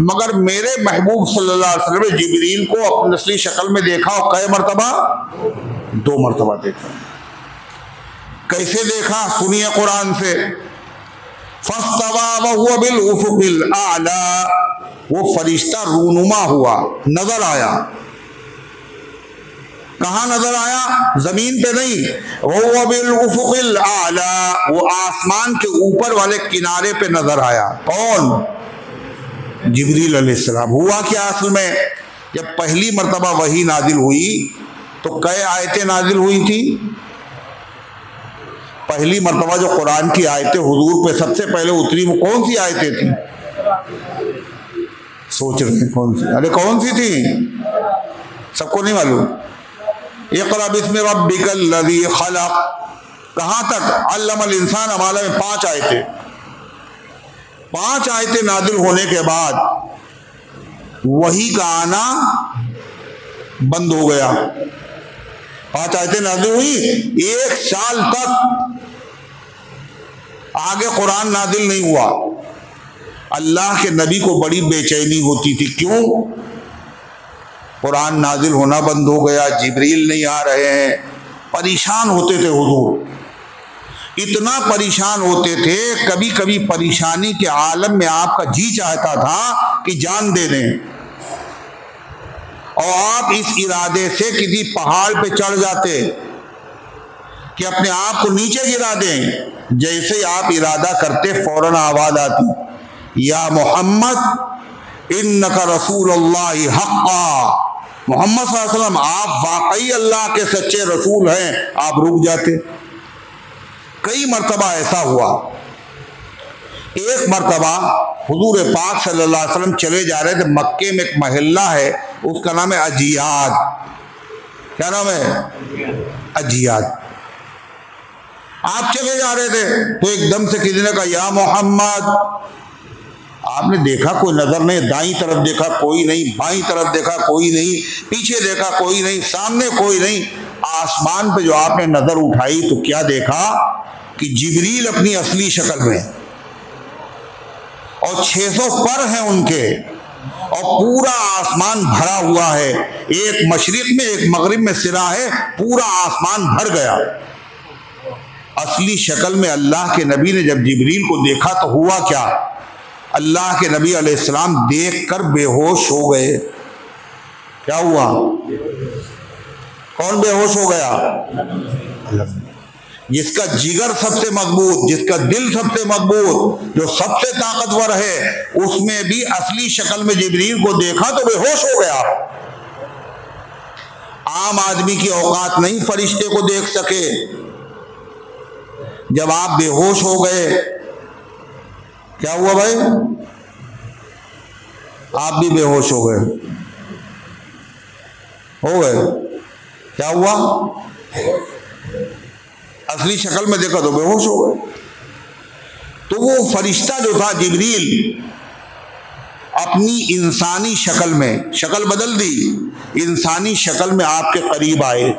मगर मेरे महबूब सल्लल्लाहु अलैहि वसल्लम ने जिब्रील को अपनी असली शक्ल में देखा। और कै मर्तबा? 2 मर्तबा देखा। कैसे देखा? सुनिए कुरान से। फस्तवा वहुव बिल उफुकिल आला, वो फरिश्ता रूनुमा हुआ, नजर आया। कहाँ नजर आया? जमीन पे नहीं, वहुव बिल उफुकिल आला, वो आसमान के ऊपर वाले किनारे पे नजर आया। कौन? जिब्रील अलैहिस्सलाम। हुआ क्या असल में, जब पहली मर्तबा वही नाजिल हुई तो कै आयतें नाजिल हुई थी? पहली मर्तबा जो कुरान की आयतें हुजूर पे सबसे पहले उतरी वो कौन सी आयतें थी? सोच रहे हैं कौन सी? अरे कौन सी थी? सबको नहीं मालूम। इक़रा बिस्मि रब्बिकल लज़ी खलक़, कहाँ तक? अल्लमल इंसान अमाला में 5 आयतें। 5 आयतें नाजिल होने के बाद वही का आना बंद हो गया। 5 आयतें नाजिल हुई, 1 साल तक आगे कुरान नाजिल नहीं हुआ। अल्लाह के नबी को बड़ी बेचैनी होती थी। क्यों? कुरान नाजिल होना बंद हो गया, जिब्रील नहीं आ रहे हैं। परेशान होते थे हुजूर, इतना परेशान होते थे, कभी कभी परेशानी के आलम में आपका जी चाहता था कि जान दे दें, और आप इस इरादे से किसी पहाड़ पे चढ़ जाते कि अपने आप को नीचे गिरा दें। जैसे आप इरादा करते फौरन आवाज आती, या मोहम्मद इन्नका रसूलुल्लाह हक़्क़ा, मोहम्मद सल्लल्लाहु अलैहि वसल्लम आप वाकई अल्लाह के सच्चे रसूल हैं। आप रुक जाते। कई मर्तबा ऐसा हुआ। एक मर्तबा हुजूर पाक सल्लल्लाहु अलैहि वसल्लम चले जा रहे थे, मक्के में एक महल्ला है, उसका नाम है अजियाद। क्या नाम है? अजियाद। आप चले जा रहे थे तो एकदम से किसी ने कहा, या मोहम्मद। आपने देखा कोई नजर नहीं, दाईं तरफ देखा कोई नहीं, बाईं तरफ देखा कोई नहीं, पीछे देखा कोई नहीं, सामने कोई नहीं। आसमान पे जो आपने नजर उठाई तो क्या देखा कि जिब्रील अपनी असली शक्ल में, और 600 पर हैं उनके, और पूरा आसमान भरा हुआ है। एक मशरिक में एक मगरिब में सिरा है, पूरा आसमान भर गया। असली शक्ल में अल्लाह के नबी ने जब जिब्रील को देखा तो हुआ क्या? अल्लाह के नबी अलैहिस्सलाम देखकर बेहोश हो गए। क्या हुआ? कौन बेहोश हो गया? जिसका जिगर सबसे मजबूत, जिसका दिल सबसे मजबूत, जो सबसे ताकतवर है, उसमें भी असली शक्ल में जिब्रील को देखा तो बेहोश हो गया। आम आदमी की औकात नहीं फरिश्ते को देख सके। जब आप बेहोश हो गए, क्या हुआ भाई? आप भी बेहोश हो गए, क्या हुआ? असली शक्ल में देखा तो बेहोश हो गए। तो वो फरिश्ता जो था जिब्रील, अपनी इंसानी शक्ल में, शक्ल बदल दी, इंसानी शक्ल में आपके करीब आए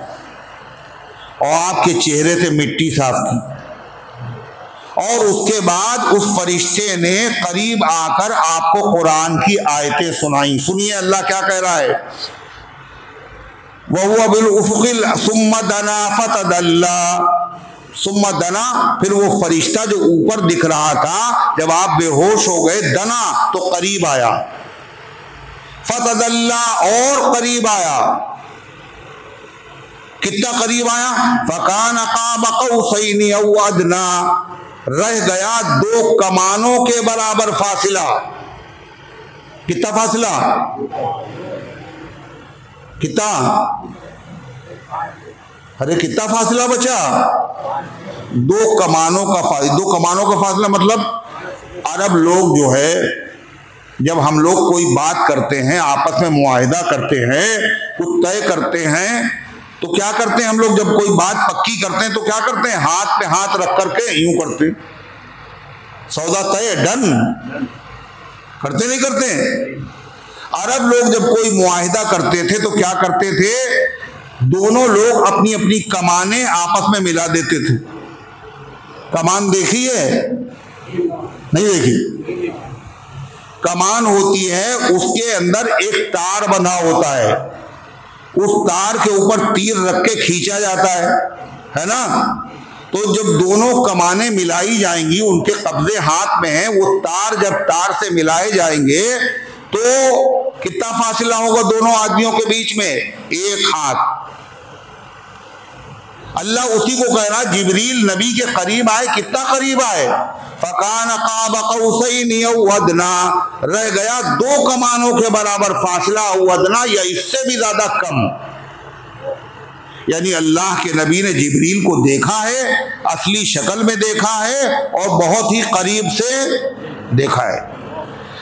और आपके चेहरे से मिट्टी साफ की, और उसके बाद उस फरिश्ते ने करीब आकर आपको कुरान की आयतें सुनाई। सुनिए अल्लाह क्या कह रहा है, वहुवा बिल उफ़ुक़िल सुम्मा दना फ़तदल्ला, सुम्मा दना, फिर वो फरिश्ता जो ऊपर दिख रहा था, जब आप बेहोश हो गए, दना तो करीब आया, फ़तदल्ला और करीब आया। कितना करीब आया? फ़कान क़ाब क़ौसैनि औ अदना, रह गया 2 कमानों के बराबर फासिला। कितना फासिला? कितना? अरे कितना फासला बचा? 2 कमानों का फासला। 2 कमानों का फासला मतलब अरब लोग जो है, जब हम लोग कोई बात करते हैं, आपस में मुआहिदा करते हैं, कुछ तय करते हैं, तो क्या करते हैं हम लोग? जब कोई बात पक्की करते हैं तो क्या करते हैं? हाथ पे हाथ रख करके यूं करते, सौदा तय, डन, करते नहीं करते? अरब लोग जब कोई मुआहिदा करते थे तो क्या करते थे? दोनों लोग अपनी अपनी कमाने आपस में मिला देते थे। कमान देखी है? नहीं देखी? कमान होती है, उसके अंदर एक तार बंधा होता है, उस तार के ऊपर तीर रख के खींचा जाता है ना? तो जब दोनों कमाने मिलाई जाएंगी, उनके कब्जे हाथ में है, वो तार जब तार से मिलाए जाएंगे तो कितना फासला होगा दोनों आदमियों के बीच में? 1 हाथ। अल्लाह उसी को कह रहा, जिब्रील नबी के करीब आए। कितना करीब आए? फ़कान क़ाब क़ौसैनि औ अदना, रह गया 2 कमानों के बराबर फासला, औ अदना, या इससे भी ज्यादा कम। यानी अल्लाह के नबी ने जिब्रील को देखा है, असली शक्ल में देखा है और बहुत ही करीब से देखा है।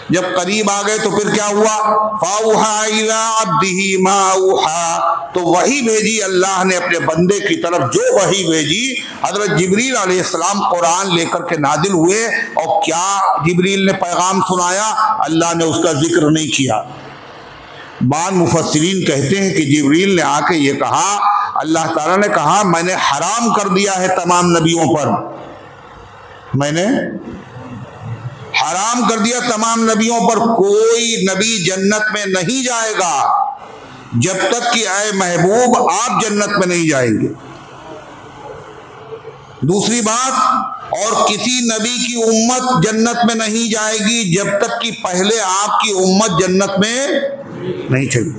जब करीब आ गए तो फिर क्या हुआ? फ़ाउहा इला अब्दिही मा औहा, तो वही भेजी अल्लाह ने अपने बंदे की तरफ, जो वही भेजी। हज़रत जिब्रील अलैहिस्सलाम कुरान लेकर के नाजिल हुए, और क्या जिब्रील ने पैगाम सुनाया? अल्लाह ने उसका जिक्र नहीं किया। बाद मुफस्सिरीन कहते हैं कि जिब्रील ने आके ये कहा, अल्लाह ताला ने कहा मैंने हराम कर दिया है तमाम नबियों पर, मैंने हराम कर दिया तमाम नबियों पर, कोई नबी जन्नत में नहीं जाएगा जब तक कि आए महबूब आप जन्नत में नहीं जाएंगे। दूसरी बात, और किसी नबी की उम्मत जन्नत में नहीं जाएगी जब तक कि पहले आपकी उम्मत जन्नत में नहीं चली।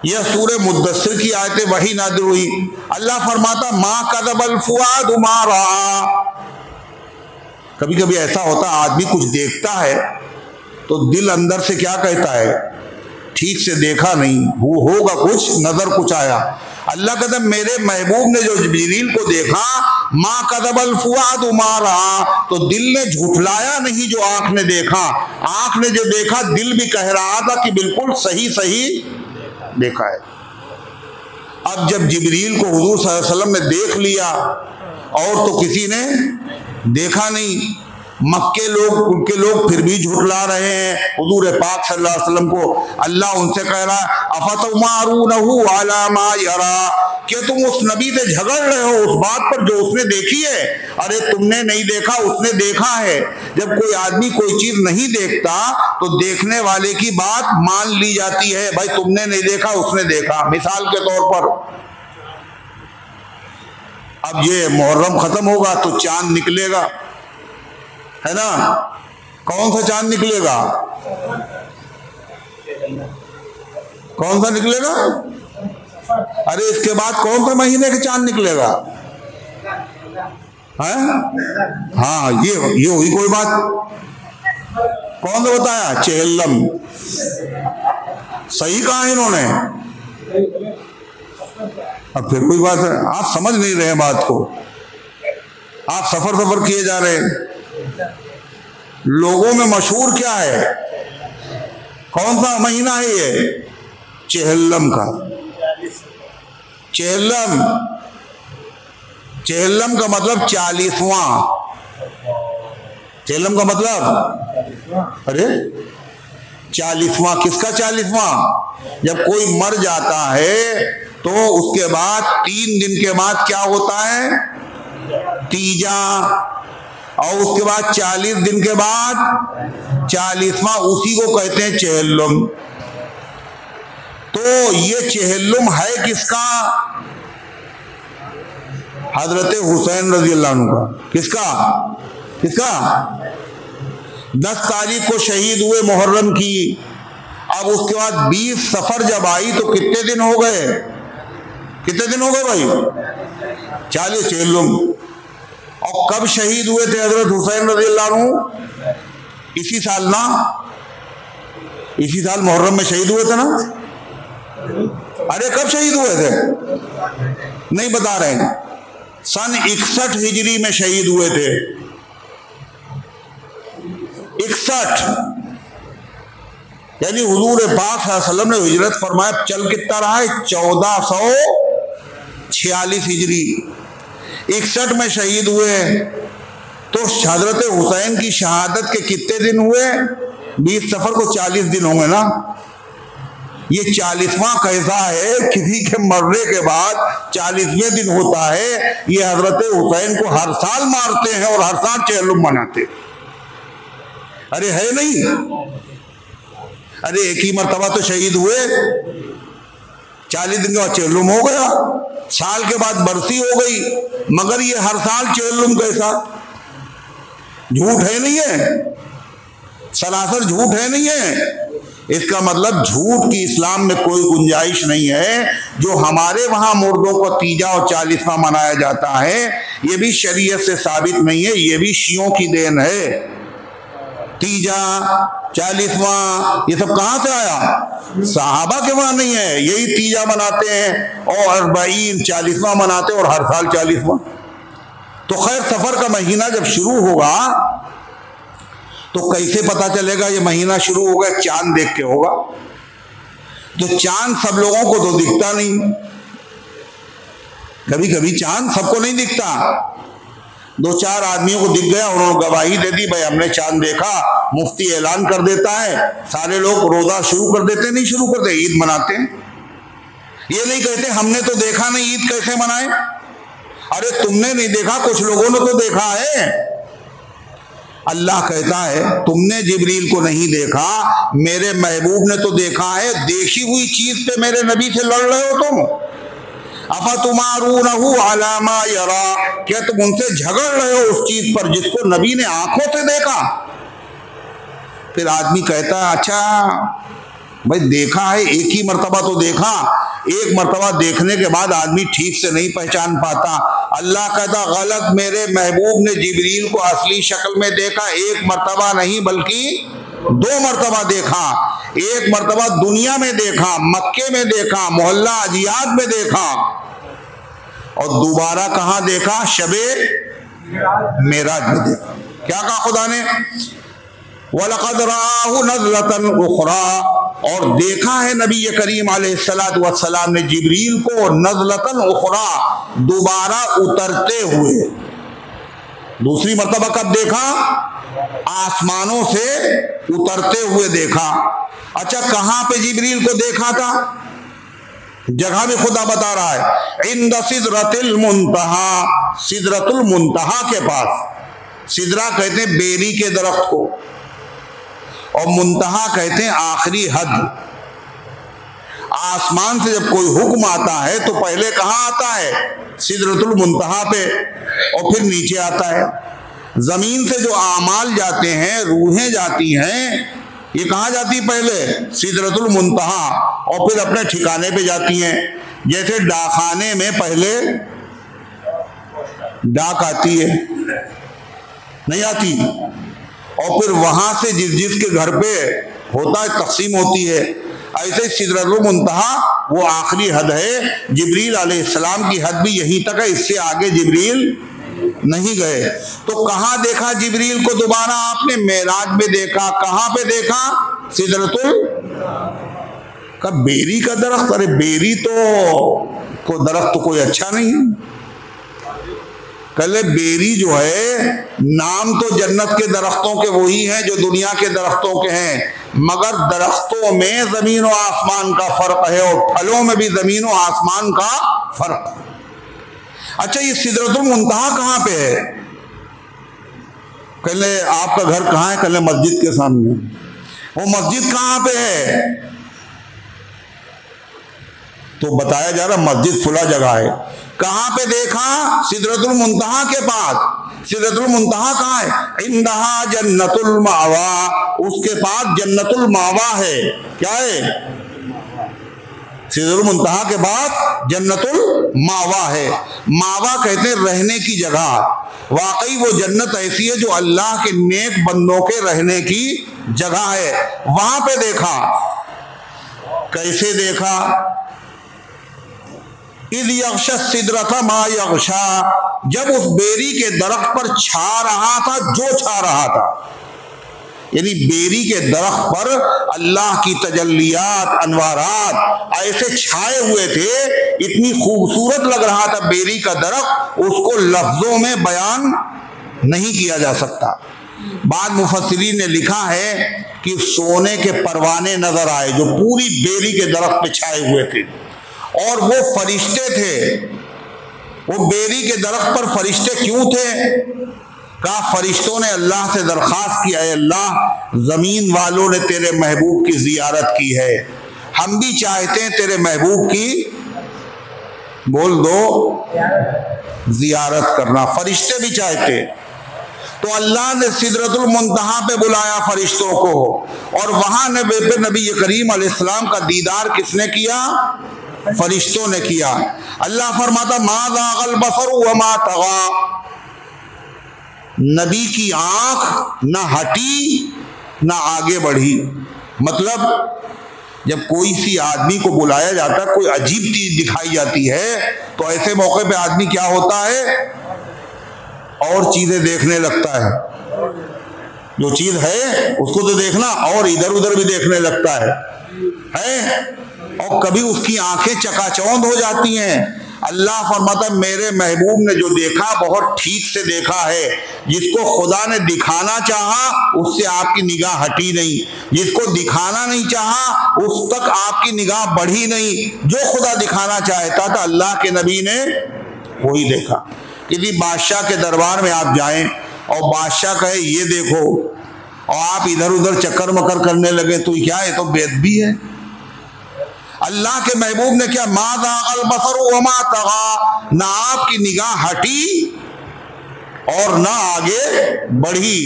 यह सूरह मुद्दस्सिर की आयतें वही नाज़िल हुई। अल्लाह फरमाता मा कज़बल फुआदु मा रआ। कभी कभी ऐसा होता है, आदमी कुछ देखता है तो दिल अंदर से क्या कहता है? ठीक से देखा नहीं, वो होगा कुछ, नजर कुछ आया। अल्लाह कहता मेरे महबूब ने जो जिब्रील को देखा, मा कज़बल फुआदु मा रआ, तो दिल ने झूठलाया नहीं जो आंख ने देखा। आंख ने जो देखा, दिल भी कह रहा था कि बिल्कुल सही सही देखा है। अब जब जिब्रील को हुजूर सल्लल्लाहु अलैहि वसल्लम ने देख लिया और तो किसी ने देखा नहीं, मक्के लोग, उनके लोग फिर भी झुठला रहे हैं हुजूर पाक सल्लल्लाहु अलैहि वसल्लम को। अल्लाह उनसे कह रहा है अफतुमारूनहु अला मा यरा, क्या तुम उस नबी से झगड़ रहे हो उस बात पर जो उसने देखी है? अरे तुमने नहीं देखा, उसने देखा है। जब कोई आदमी कोई चीज नहीं देखता तो देखने वाले की बात मान ली जाती है, भाई तुमने नहीं देखा उसने देखा। मिसाल के तौर पर, अब ये मुहर्रम खत्म होगा तो चांद निकलेगा, है ना? कौन सा चांद निकलेगा? कौन सा निकलेगा? अरे इसके बाद कौन सा महीने का चांद निकलेगा? है? हाँ, ये हुई कोई बात? कौन ने बताया? चेहल्लम। सही कहा इन्होंने। अब फिर कोई बात है, आप समझ नहीं रहे बात को, आप सफर किए जा रहे हैं। लोगों में मशहूर क्या है? कौन सा महीना है ये? चेहल्लम का। चेहल्लम का मतलब 40वां। चेहल्लम का मतलब, अरे 40वां किसका 40वां? जब कोई मर जाता है तो उसके बाद 3 दिन के बाद क्या होता है? तीजा। और उसके बाद 40 दिन के बाद 40वां, उसी को कहते हैं चेहल्लुम। तो ये चेहल्लुम है किसका? हजरत हुसैन रजी अल्लाह अन्हु का। किसका? 10 तारीख को शहीद हुए मुहर्रम की। अब उसके बाद 20 सफर जब आई तो कितने दिन हो गए? भाई? 40 चेहल्लुम। और कब शहीद हुए थे हजरत हुसैन रजी अल्लाह अन्हु? इसी साल ना? इसी साल मुहर्रम में शहीद हुए थे ना? अरे कब शहीद हुए थे? नहीं बता रहे हैं। सन 61 हिजरी में शहीद हुए थे। 61, यानी हुजूर पाक सल्लल्लाहु अलैहि वसल्लम ने हिजरत फरमाया, चल कितना रहा है? 1446 हिजरी। 61 में शहीद हुए तो हजरत हुसैन की शहादत के कितने दिन हुए? 20 सफर को 40 दिन होंगे ना। ये 40वां कैसा है? किसी के मरने के बाद 40वें दिन होता है। ये हजरत हुसैन को हर साल मारते हैं और हर साल चेहल्लुम मनाते। अरे है नहीं? अरे एक ही मरतबा तो शहीद हुए, 40 दिन के बाद चेहल्लुम हो गया, साल के बाद बरसी हो गई, मगर ये हर साल चेहल्लुम कैसा? झूठ है नहीं है? सरासर झूठ है नहीं है? इसका मतलब झूठ की इस्लाम में कोई गुंजाइश नहीं है। जो हमारे वहां मुर्दों को तीजा और 40वां मनाया जाता है, ये भी शरीयत से साबित नहीं है, ये भी शियों की देन है। तीजा 40वां ये सब कहां से आया? सहाबा के वहां नहीं है। यही तीजा मनाते हैं और 40वां मनाते हैं और हर साल 40वां। तो खैर, सफर का महीना जब शुरू होगा तो कैसे पता चलेगा ये महीना शुरू होगा? चांद देख के होगा। तो चांद सब लोगों को तो दिखता नहीं। कभी कभी चांद सबको नहीं दिखता। 2-4 आदमियों को दिख गया, उन्होंने गवाही दे दी, भाई हमने चांद देखा, मुफ्ती ऐलान कर देता है, सारे लोग रोजा शुरू कर देते, नहीं शुरू करते, ईद मनाते हैं। ये नहीं कहते हमने तो देखा नहीं, ईद कैसे मनाए? अरे तुमने नहीं देखा, कुछ लोगों ने तो देखा है। अल्लाह कहता है तुमने जिब्रील को नहीं देखा, मेरे महबूब ने तो देखा है। देखी हुई चीज पे मेरे नबी से लड़ रहे हो तुम। अफतुमारूनहु अला मा यरा, क्या तुम उनसे झगड़ रहे हो उस चीज पर जिसको नबी ने आंखों से देखा? फिर आदमी कहता है अच्छा भाई देखा है, एक ही मर्तबा तो देखा, एक मर्तबा देखने के बाद आदमी ठीक से नहीं पहचान पाता। अल्लाह कहता गलत, मेरे महबूब ने जिब्रील को असली शक्ल में देखा, एक मर्तबा नहीं बल्कि 2 मर्तबा देखा। एक मर्तबा दुनिया में देखा, मक्के में देखा, मोहल्ला अजियाद में देखा, और दोबारा कहाँ देखा? शबे मेराज में देखा। क्या कहा खुदा ने? वलक़द रआहु नज़लतन उख़रा, और देखा है नबी करीम अलैहिस्सलातु वस्सलाम ने जिब्रील को नज़लतन उख़रा, दोबारा उतरते हुए। दूसरी मर्तबा कब देखा? आसमानों से उतरते हुए देखा। अच्छा कहां पे जिब्रील को देखा था? जगह भी खुदा बता रहा है, इंद सिदरतिल मुंतहा, सिदरतुल मुंतहा के पास। सिदरा कहते हैं बेरी के दरख्त को, और मुंतहा कहते हैं आखिरी हद। आसमान से जब कोई हुक्म आता है तो पहले कहाँ आता है? सिदरतुल मुंतहा पे, और फिर नीचे आता है। जमीन से जो आमाल जाते हैं, रूहें जाती हैं, ये कहाँ जाती पहले? सिदरतुल मुंतहा, और फिर अपने ठिकाने पे जाती हैं। जैसे डाकखाने में पहले डाक आती है, नहीं आती, और फिर वहां से जिस जिसके घर पे होता है तकसीम होती है। ऐसे सिदरतुल मुंतहा वो आखिरी हद है। जिब्रील अलैहिस्सलाम की हद भी यहीं तक है, इससे आगे जिब्रील नहीं गए। तो कहाँ देखा जिब्रील को दोबारा आपने? मेराज में देखा। कहाँ पे देखा? सिदरतुल का बेरी का दरख्त। अरे बेरी तो दरख्त तो कोई अच्छा नहीं है। कल बेरी जो है, नाम तो जन्नत के दरख्तों के वही हैं जो दुनिया के दरख्तों के हैं, मगर दरख्तों में जमीन और आसमान का फर्क है और फलों में भी जमीन और आसमान का फर्क। अच्छा, ये सिदरतुल मुंतहा कहाँ पे है? कहले आपका घर कहाँ है? कहले मस्जिद के सामने। वो मस्जिद कहाँ पे है? तो बताया जा रहा मस्जिद फुला जगह है। कहाँ पे देखा? सिदरतुल मुंतहा के पास। सिदरतुल मुंतहा कहाँ है? इंदहा जन्नतुल मावा, उसके पास जन्नतुल मावा है। क्या है? सिदरतुल मुंतहा के पास जन्नतुल मावा है। मावा कहते हैं रहने की जगह। वाकई वो जन्नत ऐसी है जो अल्लाह के नेक बंदों के रहने की जगह है। वहां पे देखा। कैसे देखा? इज़ यग़शा सिदरता मा यग़शा, जब उस बेरी के दरख्त पर छा रहा था जो छा रहा था। यानी बेरी के दरख्त पर अल्लाह की तजल्लियात, अनवारात ऐसे छाए हुए थे, इतनी खूबसूरत लग रहा था बेरी का दरख्त, उसको लफ्जों में बयान नहीं किया जा सकता। बाद मुफस्सिरीन ने लिखा है कि सोने के परवाने नजर आए जो पूरी बेरी के दरख्त पे छाए हुए थे, और वो फरिश्ते थे। वो बेरी के दरख्त पर फरिश्ते क्यों थे? कहा फरिश्तों ने अल्लाह से दरख्वास्त किया है, अल्लाह जमीन वालों ने तेरे महबूब की जियारत की है, हम भी चाहते हैं तेरे महबूब की, बोल दो, जियारत करना। फरिश्ते भी चाहते। तो अल्लाह ने सिदरतुल मुंतहा पे बुलाया फरिश्तों को, और वहां नबी करीम अलैहिस्सलाम का दीदार किसने किया? फरिश्तों ने किया। अल्लाह फरमाता मा ज़ाग़ल बसर व मा तग़ा, नबी की आंख न हटी न आगे बढ़ी। मतलब जब कोई सी आदमी को बुलाया जाता है, कोई अजीब चीज दिखाई जाती है, तो ऐसे मौके पे आदमी क्या होता है? और चीजें देखने लगता है। जो चीज है उसको तो देखना, और इधर उधर भी देखने लगता है? और कभी उसकी आंखें चकाचौंध हो जाती हैं। अल्लाह फरमाता मेरे महबूब ने जो देखा बहुत ठीक से देखा है। जिसको खुदा ने दिखाना चाहा उससे आपकी निगाह हटी नहीं, जिसको दिखाना नहीं चाहा उस तक आपकी निगाह बढ़ी नहीं। जो खुदा दिखाना चाहता था अल्लाह के नबी ने वही देखा। किसी बादशाह के दरबार में आप जाएं और बादशाह कहे ये देखो, और आप इधर उधर चक्कर मकर करने लगे, तो क्या है? तो बेअदबी है। अल्लाह के महबूब ने क्या? मा ज़ाग़ल बसर व मा तग़ा, ना आपकी निगाह हटी और ना आगे बढ़ी।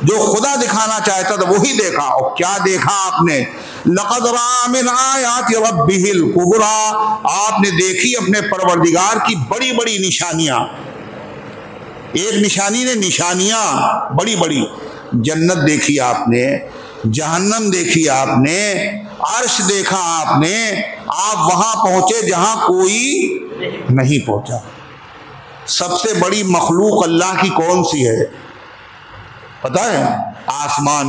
जो खुदा दिखाना चाहता था वही देखा। और क्या देखा आपने? लक़द रअा मिन आयाति रब्बिहिल कुबरा, आपने देखी अपने परवरदिगार की बड़ी बड़ी निशानियां। एक निशानी ने निशानियां बड़ी बड़ी, जन्नत देखी आपने, जहन्नम देखी आपने, अर्श देखा आपने। आप वहां पहुंचे जहां कोई नहीं पहुंचा। सबसे बड़ी मखलूक अल्लाह की कौन सी है पता है? आसमान।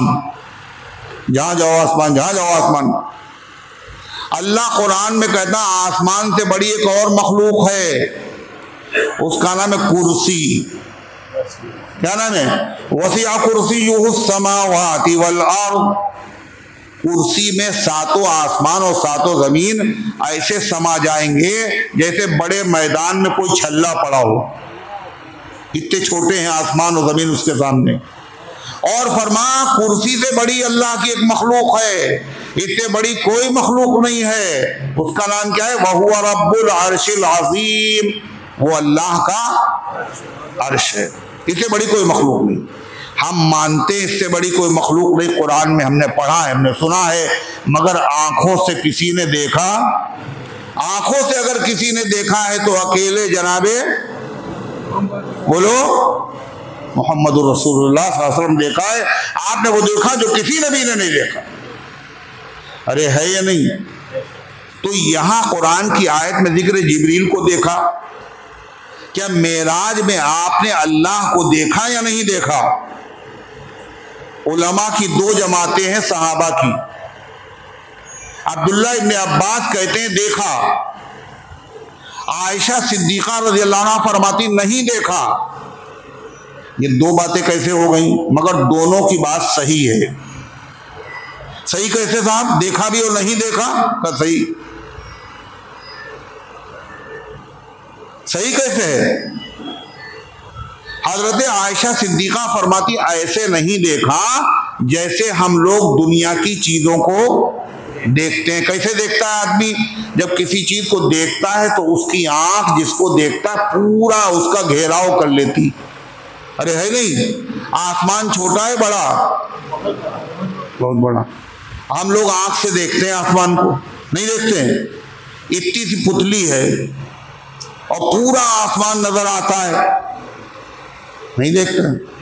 जहां जाओ आसमान, जहां जाओ आसमान। अल्लाह कुरान में कहता आसमान से बड़ी एक और मखलूक है, उसका नाम है कुर्सी। क्या नाम है? वसिअ कुर्सियुहुस समावाति वल अर्द। कुर्सी में सातों आसमान और सातों जमीन ऐसे समा जाएंगे जैसे बड़े मैदान में कोई छल्ला पड़ा हो। इतने छोटे हैं आसमान और जमीन उसके सामने। और फरमा कुर्सी से बड़ी अल्लाह की एक मखलूक है, इससे बड़ी कोई मखलूक नहीं है। उसका नाम क्या है? वहुवा रब्बुल अर्शिल अज़ीम। वो अल्लाह का अर्श है, इससे बड़ी कोई मखलूक नहीं। हम मानते हैं इससे बड़ी कोई मखलूक नहीं, कुरान में हमने पढ़ा है, हमने सुना है, मगर आंखों से किसी ने देखा? आंखों से अगर किसी ने देखा है तो अकेले जनाबे बोलो मुहम्मदुर रसूलुल्लाह सल्लल्लाहु अलैहि वसल्लम देखा है। आपने वो देखा जो किसी नबी ने नहीं देखा। अरे है या नहीं? तो यहां कुरान की आयत में जिक्र जिब्रील को देखा। क्या मेराज में आपने अल्लाह को देखा या नहीं देखा? उलमा की दो जमातें हैं सहाबा की। अब्दुल्ला इब्न अब्बास कहते हैं देखा। आयशा सिद्दीका रज़ियल्लाहु अन्हा फरमाती नहीं देखा। ये दो बातें कैसे हो गई? मगर दोनों की बात सही है। सही कैसे साहब? देखा भी और नहीं देखा का सही? सही कैसे है? हजरत आयशा सिद्दीका फरमाती ऐसे नहीं देखा जैसे हम लोग दुनिया की चीजों को देखते हैं। कैसे देखता है आदमी? जब किसी चीज को देखता है तो उसकी आंख जिसको देखता है पूरा उसका घेराव कर लेती। अरे है नहीं? आसमान छोटा है बड़ा? बहुत बड़ा। हम लोग आंख से देखते हैं आसमान को? नहीं देखते हैं। इतनी सी पुतली है और पूरा आसमान नजर आता है? नहीं देखते।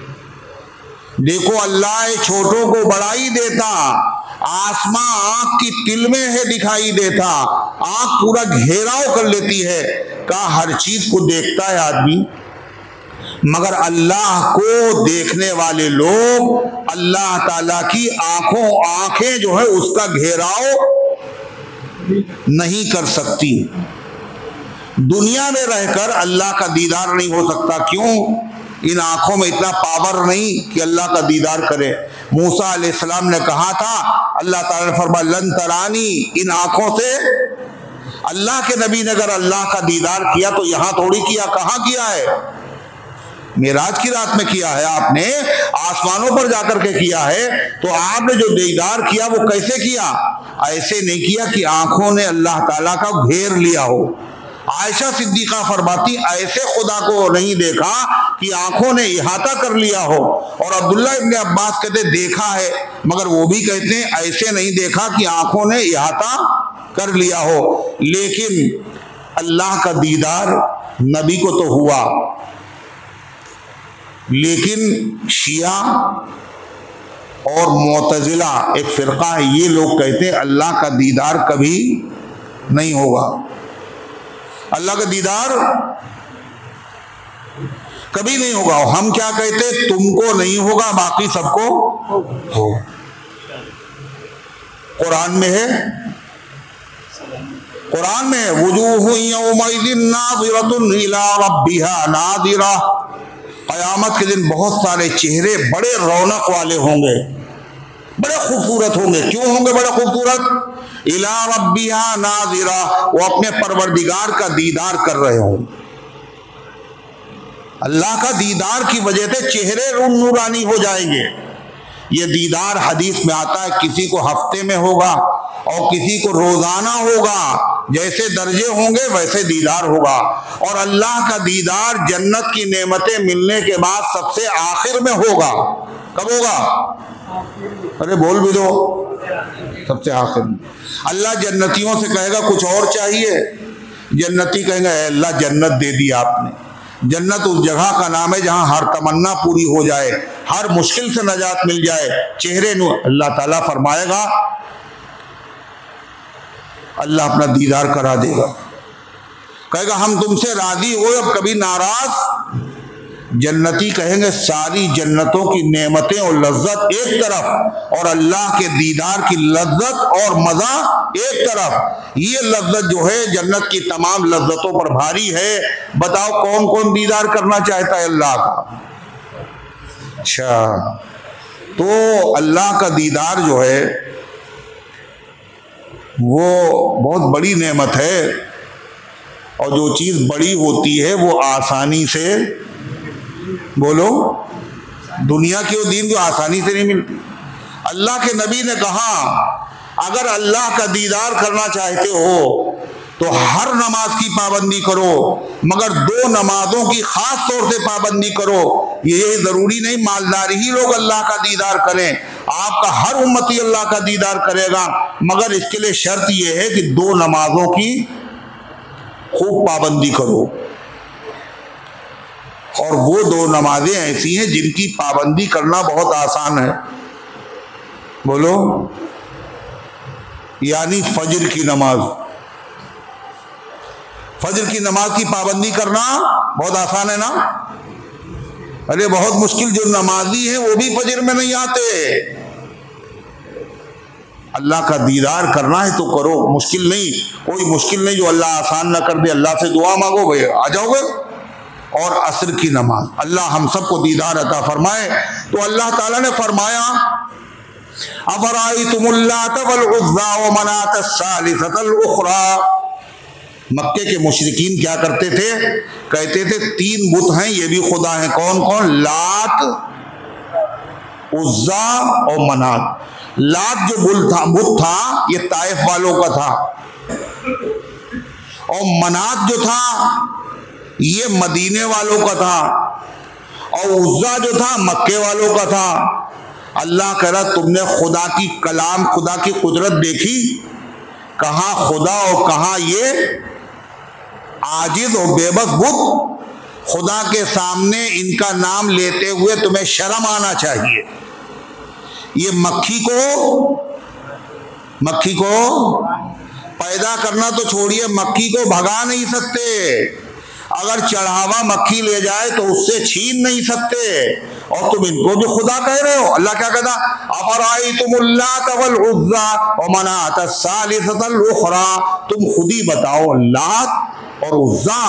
देखो अल्लाह छोटों को बड़ा ही देता। आसमां आंख की तिल में है दिखाई देता। आंख पूरा घेराव कर लेती है। कहा हर चीज को देखता है आदमी, मगर अल्लाह को देखने वाले लोग अल्लाह ताला की आंखें जो है उसका घेराव नहीं कर सकती। दुनिया में रहकर अल्लाह का दीदार नहीं हो सकता। क्यों? इन आंखों में इतना पावर नहीं कि अल्लाह का दीदार करे। मूसा अलैहिस्सलाम ने कहा था, अल्लाह ताला ने फरमाया लन तरानी, इन आंखों से अल्लाह के नबी ने अगर अल्लाह का दीदार किया तो यहां थोड़ी किया, कहां किया है? मेराज की रात में किया है। आपने आसमानों पर जाकर के किया है। तो आपने जो दीदार किया वो कैसे किया? ऐसे नहीं किया कि आंखों ने अल्लाह ताला का घेर लिया हो। आयशा सिद्दीका फरमाती ऐसे खुदा को नहीं देखा कि आंखों ने इहाता कर लिया हो। और अब्दुल्ला इब्न अब्बास कहते देखा है, मगर वो भी कहते हैं ऐसे नहीं देखा कि आंखों ने इहाता कर लिया हो। लेकिन अल्लाह का दीदार नबी को तो हुआ, लेकिन शिया और मुअतजिला एक फिरका है, ये लोग कहते हैं अल्लाह का दीदार कभी नहीं होगा। अल्लाह का दीदार कभी नहीं होगा। हम क्या कहते? तुमको नहीं होगा, बाकी सबको हो। कुरान में है, कुरान में वुजूहु यौमइज़िन नाज़िरतुन इला रब्बिहा नाज़िरा। क़यामत के दिन बहुत सारे चेहरे बड़े रौनक वाले होंगे, बड़े खूबसूरत होंगे। क्यों होंगे बड़े खूबसूरत? इला रब्बिहा नाज़िरा, वो अपने परवरदिगार का दीदार कर रहे हों। अल्लाह का दीदार की वजह से चेहरे नूरानी हो जाएंगे। ये दीदार हदीस में आता है, किसी को हफ्ते में होगा और किसी को रोजाना होगा। जैसे दर्जे होंगे वैसे दीदार होगा। और अल्लाह का दीदार जन्नत की नेमतें मिलने के बाद सबसे आखिर में होगा। कब होगा? अरे बोल भी दो, सबसे आखिर में। अल्लाह जन्नतियों से कहेगा कुछ और चाहिए? जन्नती कहेंगे अल्लाह जन्नत दे दी आपने। जन्नत उस जगह का नाम है जहां हर तमन्ना पूरी हो जाए, हर मुश्किल से नजात मिल जाए। चेहरे नु अल्लाह ताला फरमाएगा, अल्लाह अपना दीदार करा देगा। कहेगा हम तुमसे राजी हो, अब कभी नाराज। जन्नती कहेंगे सारी जन्नतों की नेमतें और लज्जत एक तरफ और अल्लाह के दीदार की लज्जत और मजा एक तरफ। ये लज्जत जो है जन्नत की तमाम लज्जतों पर भारी है। बताओ कौन कौन दीदार करना चाहता है अल्लाह का? अच्छा, तो अल्लाह का दीदार जो है वो बहुत बड़ी नेमत है। और जो चीज़ बड़ी होती है वो आसानी से, बोलो, दुनिया की वो दीन को आसानी से नहीं मिलती। अल्लाह के नबी ने कहा अगर अल्लाह का दीदार करना चाहते हो तो हर नमाज की पाबंदी करो, मगर दो नमाजों की खास तौर से पाबंदी करो। ये जरूरी नहीं मालदारी ही लोग अल्लाह का दीदार करें, आपका हर उम्मती अल्लाह का दीदार करेगा, मगर इसके लिए शर्त यह है कि दो नमाजों की खूब पाबंदी करो। और वो दो नमाजें ऐसी हैं जिनकी पाबंदी करना बहुत आसान है। बोलो, यानी फजर की नमाज। फजर की नमाज की पाबंदी करना बहुत आसान है ना? अरे बहुत मुश्किल, जो नमाजी है वो भी फजर में नहीं आते। अल्लाह का दीदार करना है तो करो, मुश्किल नहीं, कोई मुश्किल नहीं जो अल्लाह आसान ना कर दे। अल्लाह से दुआ मांगो, भाई आ जाओगे। और असर की नमाज, अल्लाह हम सबको दीदार अता फरमाए। तो अल्लाह ताला ने फरमाया, अफराइतुमुल लात वल उज़्ज़ा व मनात अस्सालिसतल उखरा। मक्के के मुशरिकीन क्या करते थे? कहते थे तीन बुत हैं, ये भी खुदा हैं। कौन कौन? लात, उज़्ज़ा और मनात। लात जो बुत था ये ताइफ वालों का था, और मनात जो था ये मदीने वालों का था, और उज़्ज़ा जो था मक्के वालों का था। अल्लाह कह रहा तुमने खुदा की कलाम, खुदा की कुदरत देखी? कहाँ खुदा और कहाँ ये आजिज और बेबस बुत। खुदा के सामने इनका नाम लेते हुए तुम्हें शर्म आना चाहिए। ये मक्खी को पैदा करना तो छोड़िए, मक्खी को भगा नहीं सकते। अगर चढ़ावा मक्खी ले जाए तो उससे छीन नहीं सकते, और तुम इनको भी खुदा कह रहे हो। अल्लाह क्या कहता? अफराइतुमुल लात वल उज़्ज़ा व मनात अस्सालिसतल उखरा। तुम खुद ही बताओ, लात और उज़्ज़ा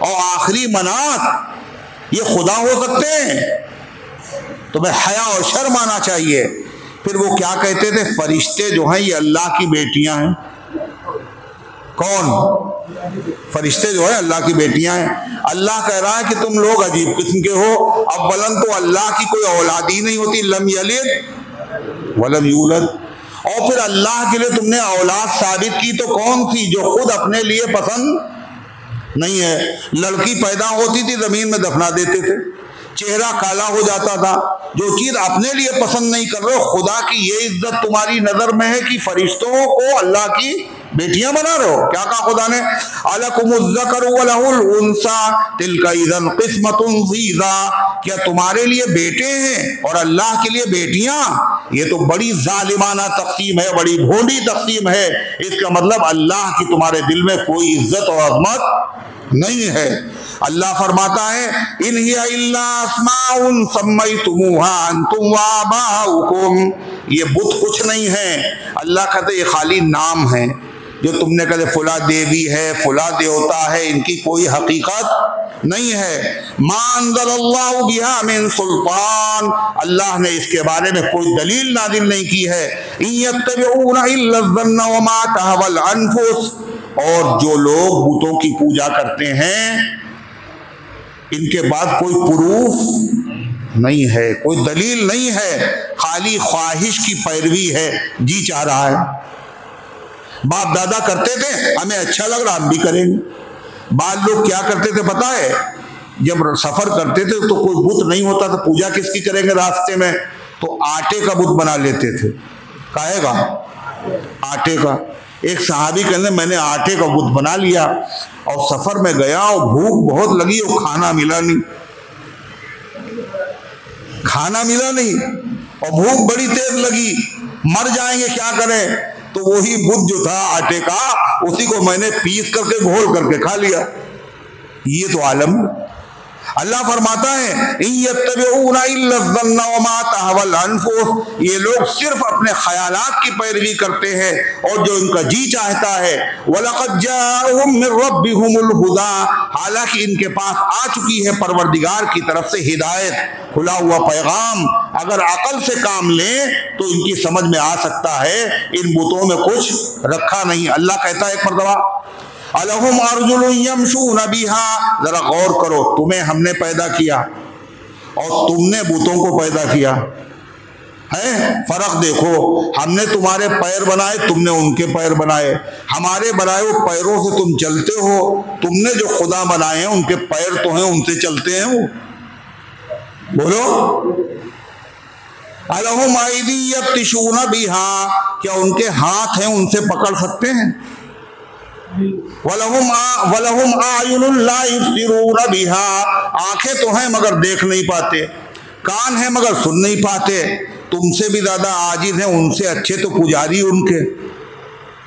और आखिरी मनात ये खुदा हो सकते हैं? तुम्हें हया और शर्म आना चाहिए। फिर वो क्या कहते थे? फरिश्ते जो हैं ये अल्लाह की बेटियां हैं। कौन? फरिश्ते जो है अल्लाह की बेटियां हैं। अल्लाह कह रहा है कि तुम लोग अजीब किस्म के हो। अव्वलन तो अल्लाह की कोई औलाद ही नहीं होती, लम यलिद वलम यूलद। और फिर अल्लाह के लिए तुमने औलाद साबित की तो कौन सी? जो खुद अपने लिए पसंद नहीं है। लड़की पैदा होती थी जमीन में दफना देते थे, चेहरा काला हो जाता था। जो चीज अपने लिए पसंद नहीं कर रहे हो, खुदा की ये इज्जत तुम्हारी नजर में है कि फरिश्तों को अल्लाह की बेटियां बना रहे हो। क्या कहा खुदा ने? अलकुमुज़्ज़करु व लहुल उन्सा तिल्का इज़न क़िस्मतुन ज़ीज़ा। क्या तुम्हारे लिए बेटे हैं और अल्लाह के लिए बेटियां? ये तो बड़ी जालिमाना तक़सीम है, बड़ी भोंडी तक़सीम है। इसका मतलब अल्लाह की तुम्हारे दिल में कोई इज्जत और अज़मत नहीं है। अल्लाह फरमाता है, इन हिया इल्ला अस्माउन सम्मयतुमूहा अंतुम व आबाउकुम। ये बुत कुछ नहीं है। अल्लाह कहते ये खाली नाम है जो तुमने कहते फुला देवी है, फुला देवता है, इनकी कोई हकीकत नहीं है। मा अंज़लल्लाहु बिहा मिन सुल्तान। अल्लाह ने इसके बारे में कोई दलील नाजिल नहीं की है। इन यत्तबिऊना इल्ला ज़न्न व मा तहवल अनफुस। और जो लोग बुतों की पूजा करते हैं इनके बाद कोई प्रूफ नहीं है, कोई दलील नहीं है, खाली ख्वाहिश की पैरवी है, जी चाह रहा है। बाप दादा करते थे, हमें अच्छा लग रहा, हम भी करेंगे। बाद लोग क्या करते थे पता है? जब सफर करते थे तो कोई बुत नहीं होता तो पूजा किसकी करेंगे रास्ते में? तो आटे का बुत बना लेते थे। काहेगा? आटे का। एक सहाबी कहने मैंने आटे का बुत बना लिया और सफर में गया और भूख बहुत लगी और खाना मिला नहीं, और भूख बड़ी तेज लगी, मर जाएंगे, क्या करें? तो वही बुत जो था आटे का, उसी को मैंने पीस करके घोल करके खा लिया। ये तो आलम। अल्लाह फरमाता है ये लोग सिर्फ अपने ख्यालात की पैरवी करते हैं और जो इनका जी चाहता है। वलक़द जाअहुम मिन रब्बिहुमुल हुदा। हालांकि इनके पास आ चुकी है परवरदिगार की तरफ से हिदायत, खुला हुआ पैगाम। अगर अकल से काम लें तो इनकी समझ में आ सकता है इन बुतों में कुछ रखा नहीं। अल्लाह कहता है एक मरतबा, अलहुम अर्जुलुन यमशून बिहा। जरा गौर करो, तुम्हें हमने पैदा किया और तुमने बुतों को पैदा किया है। फर्क देखो, हमने तुम्हारे पैर बनाए, तुमने उनके पैर बनाए। हमारे बनाए हुए पैरों से तुम चलते हो, तुमने जो खुदा बनाए हैं उनके पैर तो हैं, उनसे चलते हैं वो। बोलो, अलहुम ऐदी यब्तिशून बिहा। क्या उनके हाथ हैं, उनसे पकड़ सकते हैं? वलहुम आयुनुन ला युबसिरूना बिहा, आंखें तो हैं मगर देख नहीं पाते, कान है मगर सुन नहीं पाते। तुमसे भी ज्यादा आजिज हैं, उनसे अच्छे तो पुजारी उनके,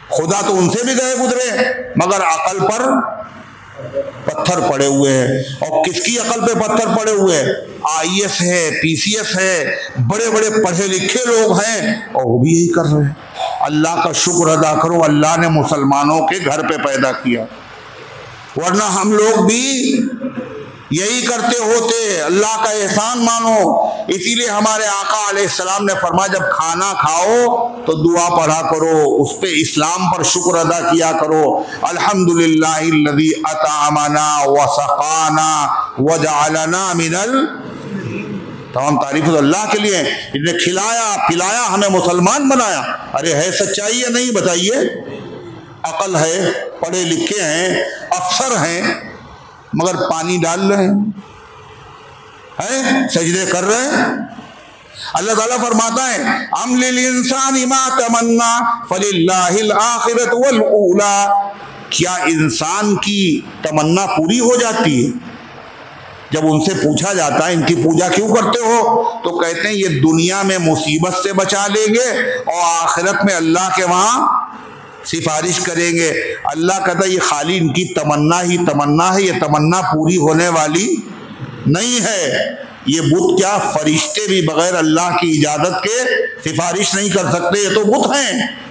खुदा तो उनसे भी गए गुजरे, मगर अकल पर पत्थर पड़े हुए हैं। और किसकी अकल पे पत्थर पड़े हुए हैं? IAS है, PCS है, बड़े बड़े पढ़े लिखे लोग हैं और वो भी यही कर रहे हैं। अल्लाह का शुक्र अदा करो, अल्लाह ने मुसलमानों के घर पे पैदा किया, वरना हम लोग भी यही करते होते। अल्लाह का एहसान मानो। इसीलिए हमारे आका अलैहिस्सलाम ने फरमाया, जब खाना खाओ तो दुआ पढ़ा करो, उस पे इस्लाम पर शुक्र अदा किया करो। अल्हम्दुलिल्लाहिल्लज़ी अतअमना व सक़ाना व जअलना मिनल, तमाम तारीफ अल्लाह के लिए, इन्हें खिलाया पिलाया, हमें मुसलमान बनाया। अरे है सच्चाई या नहीं बताइए? अकल है, पढ़े लिखे हैं, अफसर हैं, मगर पानी डाल रहे हैं, सजदे कर रहे हैं। अल्लाह ताला फरमाता है, अम लिल इंसानी मा तमन्ना फलिल्लाहिल आखिरत वल ऊला, क्या इंसान की तमन्ना पूरी हो जाती है? जब उनसे पूछा जाता है इनकी पूजा क्यों करते हो, तो कहते हैं ये दुनिया में मुसीबत से बचा लेंगे और आखिरत में अल्लाह के वहां सिफारिश करेंगे। अल्लाह कहता है ये खाली इनकी तमन्ना ही तमन्ना है, ये तमन्ना पूरी होने वाली नहीं है। ये बुत क्या, फरिश्ते भी बगैर अल्लाह की इजाजत के सिफारिश नहीं कर सकते, ये तो बुत हैं।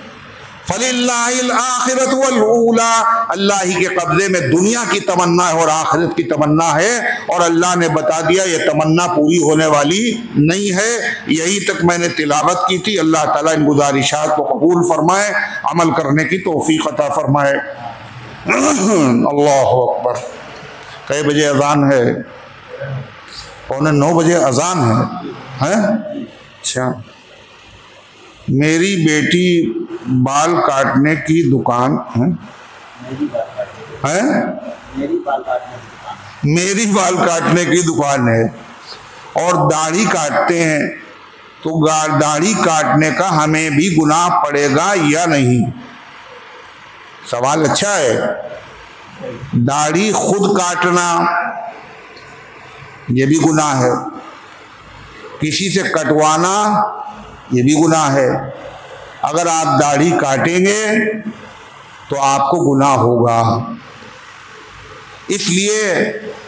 फलिल्लाहिल आखिरत वल ऊला, अल्लाह ही के कब्जे में दुनिया की तमन्ना है और आखिरत की तमन्ना है, और अल्लाह ने बता दिया ये तमन्ना पूरी होने वाली नहीं है। यही तक मैंने तिलावत की थी। अल्लाह ताला इन गुजारिशात को कबूल फरमाए, अमल करने की तौफीक अता फरमाए। अल्लाहु अकबर। कई बजे अजान है? 8:45 बजे अजान है? अच्छा, मेरी बेटी बाल काटने की दुकान है? मेरी बाल काटने की दुकान है और दाढ़ी काटते हैं, तो दाढ़ी काटने का हमें भी गुनाह पड़ेगा या नहीं? सवाल अच्छा है। दाढ़ी खुद काटना ये भी गुनाह है, किसी से कटवाना ये भी गुनाह है। अगर आप दाढ़ी काटेंगे तो आपको गुनाह होगा, इसलिए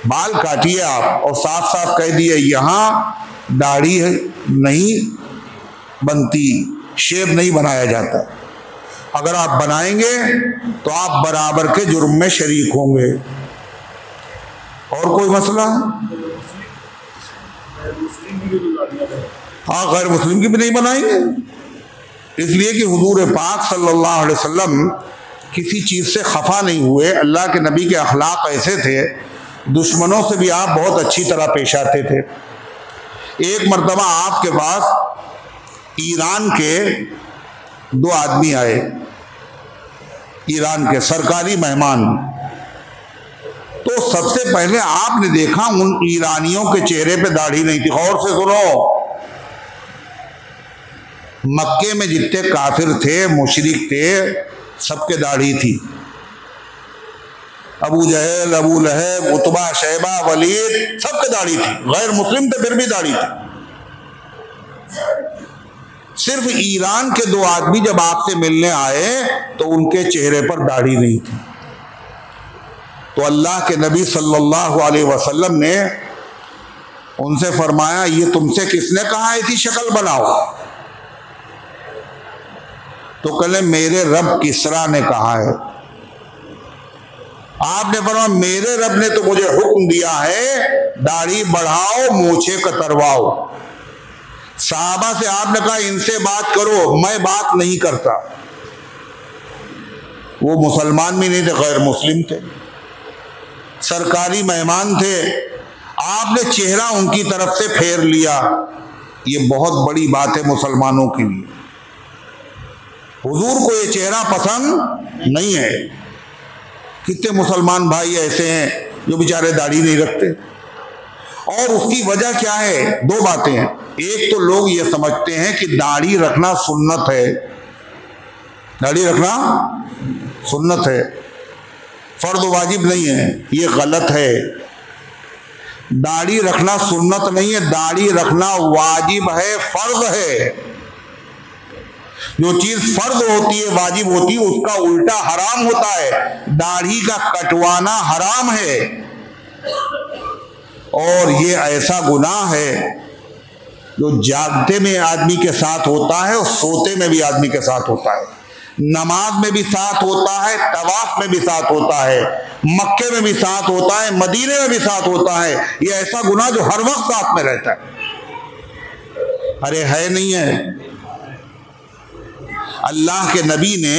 बाल काटिए आप और साफ साफ कह दिए यहाँ दाढ़ी नहीं बनती, शेव नहीं बनाया जाता। अगर आप बनाएंगे तो आप बराबर के जुर्म में शरीक होंगे। और कोई मसला? हाँ, गैर मुस्लिम की भी नहीं बनाएंगे, इसलिए कि हुजूर पाक सल्लल्लाहु अलैहि वसल्लम किसी चीज़ से खफा नहीं हुए। अल्लाह के नबी के अखलाक ऐसे थे, दुश्मनों से भी आप बहुत अच्छी तरह पेश आते थे। एक मर्तबा आपके पास ईरान के 2 आदमी आए, ईरान के सरकारी मेहमान। तो सबसे पहले आपने देखा उन ईरानियों के चेहरे पे दाढ़ी नहीं थी। गौर से सुनो, मक्के में जितने काफिर थे, मुशरिक थे, सबके दाढ़ी थी। अबू जहल, अबू लहब, उतबा, शैबा, वलीद, सबके दाढ़ी थी। गैर मुस्लिम थे फिर भी दाढ़ी थी। सिर्फ ईरान के 2 आदमी जब आपसे मिलने आए तो उनके चेहरे पर दाढ़ी नहीं थी। तो अल्लाह के नबी सल्लल्लाहु अलैहि वसल्लम ने उनसे फरमाया, ये तुमसे किसने कहा ऐसी शक्ल बनाओ? तो कहले मेरे रब किसरा ने कहा है। आपने फरमाया मेरे रब ने तो मुझे हुक्म दिया है दाढ़ी बढ़ाओ, मूछे कतरवाओ। साहबा से आपने कहा इनसे बात करो, मैं बात नहीं करता। वो मुसलमान भी नहीं थे, गैर मुस्लिम थे, सरकारी मेहमान थे। आपने चेहरा उनकी तरफ से फेर लिया। ये बहुत बड़ी बात है मुसलमानों के लिए। हुजूर को ये चेहरा पसंद नहीं है। कितने मुसलमान भाई ऐसे हैं जो बेचारे दाढ़ी नहीं रखते, और उसकी वजह क्या है? 2 बातें हैं। एक तो लोग ये समझते हैं कि दाढ़ी रखना सुन्नत है, दाढ़ी रखना सुन्नत है। फर्ज वाजिब नहीं है, ये गलत है। दाढ़ी रखना सुन्नत नहीं है, दाढ़ी रखना वाजिब है, फर्ज है। जो चीज फर्ज होती है, वाजिब होती है, उसका उल्टा हराम होता है। दाढ़ी का कटवाना हराम है, और ये ऐसा गुनाह है जो जागते में आदमी के साथ होता है और सोते में भी आदमी के साथ होता है। नमाज में भी साथ होता है, तवाफ में भी साथ होता है, मक्के में भी साथ होता है, मदीने में भी साथ होता है। ये ऐसा गुनाह जो हर वक्त साथ में रहता है। अरे है नहीं है? अल्लाह के नबी ने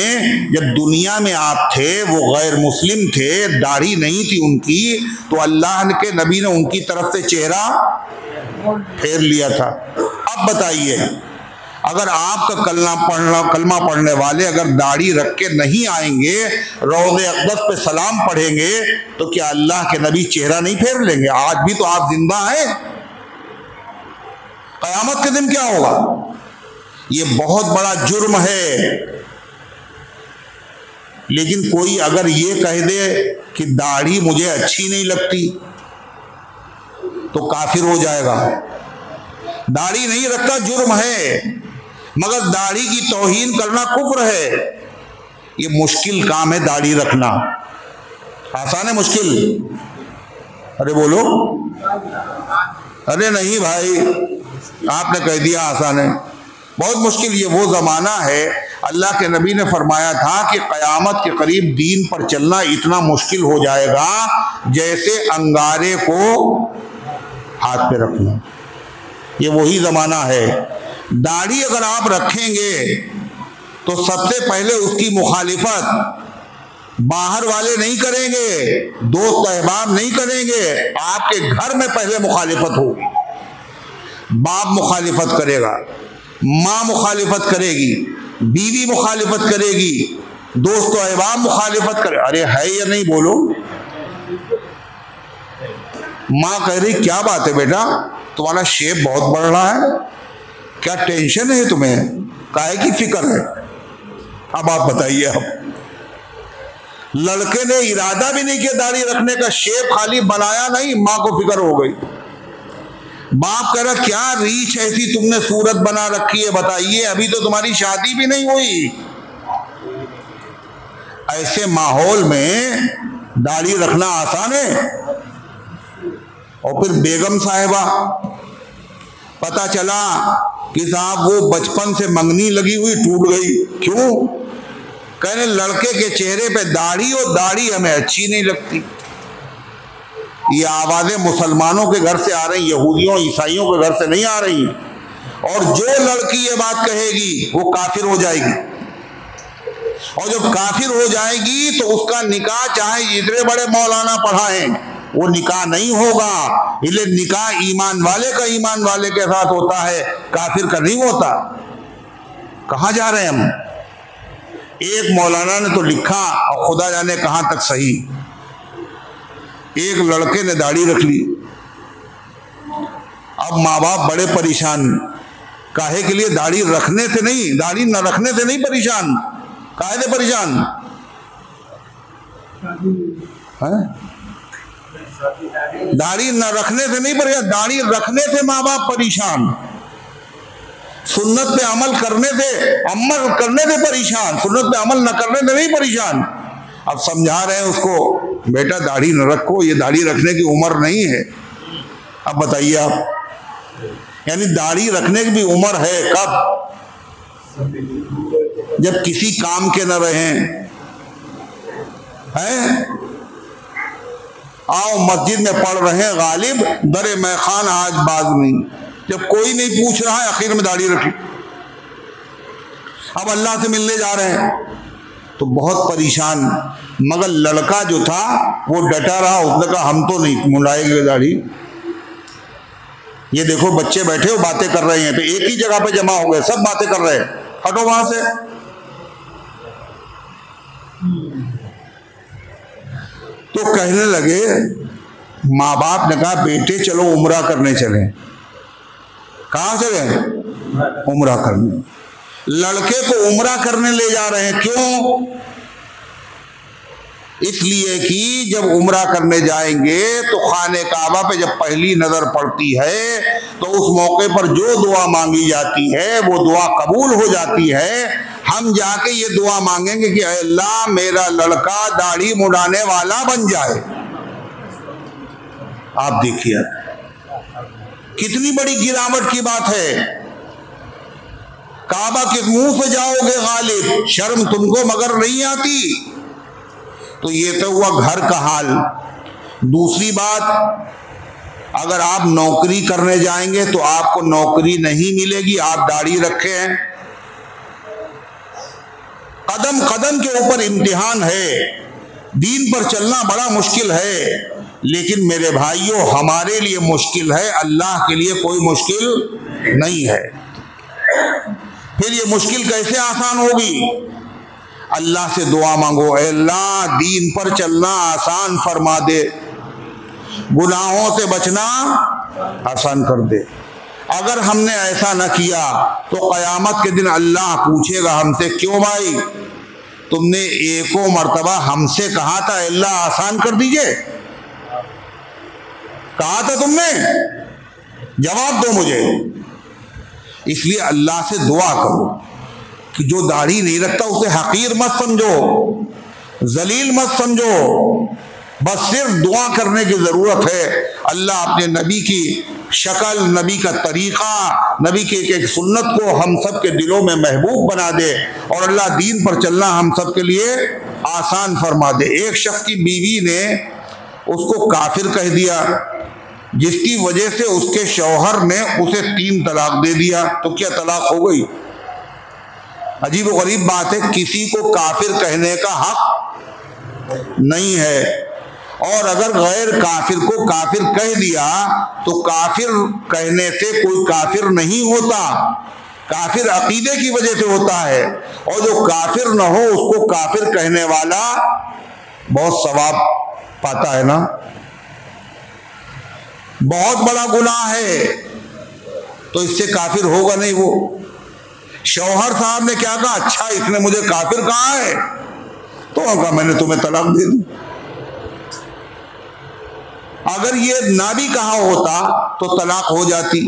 जब दुनिया में आप थे, वो गैर मुस्लिम थे, दाढ़ी नहीं थी उनकी, तो अल्लाह के नबी ने उनकी तरफ से चेहरा फेर लिया था। अब बताइए, अगर आपका कलमा पढ़ने वाले अगर दाढ़ी रख के नहीं आएंगे, रोज़े अक़दस पे सलाम पढ़ेंगे, तो क्या अल्लाह के नबी चेहरा नहीं फेर लेंगे? आज भी तो आप जिंदा हैं। क़यामत के दिन क्या होगा? ये बहुत बड़ा जुर्म है। लेकिन कोई अगर ये कह दे कि दाढ़ी मुझे अच्छी नहीं लगती, तो काफिर हो जाएगा। दाढ़ी नहीं रखता जुर्म है, मगर दाढ़ी की तौहीन करना कुफ्र है। ये मुश्किल काम है दाढ़ी रखना। आसान है मुश्किल? अरे बोलो। अरे नहीं भाई, आपने कह दिया आसान है। बहुत मुश्किल। ये वो ज़माना है, अल्लाह के नबी ने फरमाया था कि क़यामत के करीब दीन पर चलना इतना मुश्किल हो जाएगा जैसे अंगारे को हाथ पे रखना। ये वही ज़माना है। दाढ़ी अगर आप रखेंगे तो सबसे पहले उसकी मुखालिफत बाहर वाले नहीं करेंगे, दोस्त अहबाब नहीं करेंगे, आपके घर में पहले मुखालिफत होगी। बाप मुखालिफत करेगा, माँ मुखालिफत करेगी, बीवी मुखालिफत करेगी, दोस्त अहबाब मुखालिफत करे। अरे है या नहीं बोलो? माँ कह रही क्या बात है बेटा, तुम्हारा शेप बहुत बढ़ रहा है, क्या टेंशन है तुम्हें, काहे की फिक्र है? अब आप बताइए। अब लड़के ने इरादा भी नहीं किया दाढ़ी रखने का, शेप खाली बनाया नहीं, माँ को फिक्र हो गई। बाप कह रहा क्या रीछ ऐसी तुमने सूरत बना रखी है, बताइए, अभी तो तुम्हारी शादी भी नहीं हुई। ऐसे माहौल में दाढ़ी रखना आसान है? और फिर बेगम साहिबा, पता चला कि साहब वो बचपन से मंगनी लगी हुई टूट गई। क्यों? कहने लड़के के चेहरे पे दाढ़ी, और दाढ़ी हमें अच्छी नहीं लगती। ये आवाजें मुसलमानों के घर से आ रही, यहूदियों ईसाइयों के घर से नहीं आ रही। और जो लड़की ये बात कहेगी वो काफिर हो जाएगी, और जब काफिर हो जाएगी तो उसका निकाह चाहे जितने बड़े मौलाना पढ़ाएं, वो निकाह नहीं होगा। इसलिए निकाह ईमान वाले का ईमान वाले के साथ होता है, काफिर का नहीं होता। कहाँ जा रहे हैं हम? एक मौलाना ने तो लिखा, और खुदा जाने कहाँ तक सही, एक लड़के ने दाढ़ी रख ली। अब माँ बाप बड़े परेशान, काहे के लिए? दाढ़ी रखने से नहीं, दाढ़ी न रखने से नहीं परेशान। काहे से परेशान है? दाढ़ी न रखने से नहीं परेशान, दाढ़ी रखने से माँ बाप परेशान। सुन्नत पे अमल करने से परेशान, सुन्नत पे अमल न करने से नहीं परेशान। अब समझा रहे हैं उसको, बेटा दाढ़ी न रखो, ये दाढ़ी रखने की उम्र नहीं है। अब बताइए आप, यानी दाढ़ी रखने की भी उम्र है कब? जब किसी काम के न रहें। हैं? आओ मस्जिद में पढ़ रहे हैं, गालिब दरे मैं खान आज बाज नहीं, जब कोई नहीं पूछ रहा है, आखिर में दाढ़ी रखी। अब अल्लाह से मिलने जा रहे हैं तो बहुत परेशान। मगर लड़का जो था वो डटा रहा, उसने कहा हम तो नहीं मुंडाएंगे दाढ़ी। ये देखो बच्चे बैठे हो बातें कर रहे हैं, तो एक ही जगह पे जमा हो गए, सब बातें कर रहे हैं, हटो वहां से। तो कहने लगे, माँ बाप ने कहा बेटे चलो उम्रा करने चले। कहाँ चले? उम्रा करने। लड़के को उम्रा करने ले जा रहे हैं। क्यों? इसलिए कि जब उम्रा करने जाएंगे तो खाने काबा पे जब पहली नजर पड़ती है तो उस मौके पर जो दुआ मांगी जाती है वो दुआ कबूल हो जाती है। हम जाके ये दुआ मांगेंगे कि अल्लाह मेरा लड़का दाढ़ी मुड़ाने वाला बन जाए। आप देखिए कितनी बड़ी गिरावट की बात है। काबा के मुंह से जाओगे गालिब, शर्म तुमको मगर नहीं आती। तो ये तो हुआ घर का हाल। दूसरी बात, अगर आप नौकरी करने जाएंगे तो आपको नौकरी नहीं मिलेगी, आप दाढ़ी रखे हैं। कदम कदम के ऊपर इम्तिहान है। दीन पर चलना बड़ा मुश्किल है, लेकिन मेरे भाइयों हमारे लिए मुश्किल है, अल्लाह के लिए कोई मुश्किल नहीं है। फिर ये मुश्किल कैसे आसान होगी? अल्लाह से दुआ मांगो, अल्लाह दीन पर चलना आसान फरमा दे, गुनाहों से बचना आसान कर दे। अगर हमने ऐसा न किया तो क़यामत के दिन अल्लाह पूछेगा हमसे, क्यों भाई तुमने एको मर्तबा हमसे कहा था अल्लाह आसान कर दीजिए? कहा था तुमने? जवाब दो मुझे। इसलिए अल्लाह से दुआ करो कि जो दाढ़ी नहीं रखता उसे हकीर मत समझो, जलील मत समझो, बस सिर्फ दुआ करने की जरूरत है। अल्लाह अपने नबी की शक्ल, नबी का तरीका, नबी के एक सुन्नत को हम सब के दिलों में महबूब बना दे और अल्लाह दीन पर चलना हम सब के लिए आसान फरमा दे। एक शख्स की बीवी ने उसको काफिर कह दिया, जिसकी वजह से उसके शौहर ने उसे 3 तलाक दे दिया। तो क्या तलाक हो गई? अजीब व गरीब बात है, किसी को काफिर कहने का हक नहीं है। और अगर गैर काफिर को काफिर कह दिया तो काफिर कहने से कोई काफिर नहीं होता, काफिर अकीदे की वजह से होता है। और जो काफिर न हो उसको काफिर कहने वाला बहुत सवाब पाता है ना। बहुत बड़ा गुनाह है, तो इससे काफिर होगा नहीं वो। शौहर साहब ने क्या कहा? अच्छा इसने मुझे काफिर कहा है, तो कहा मैंने तुम्हें तलाक दे दी। अगर ये ना भी कहा होता तो तलाक हो जाती।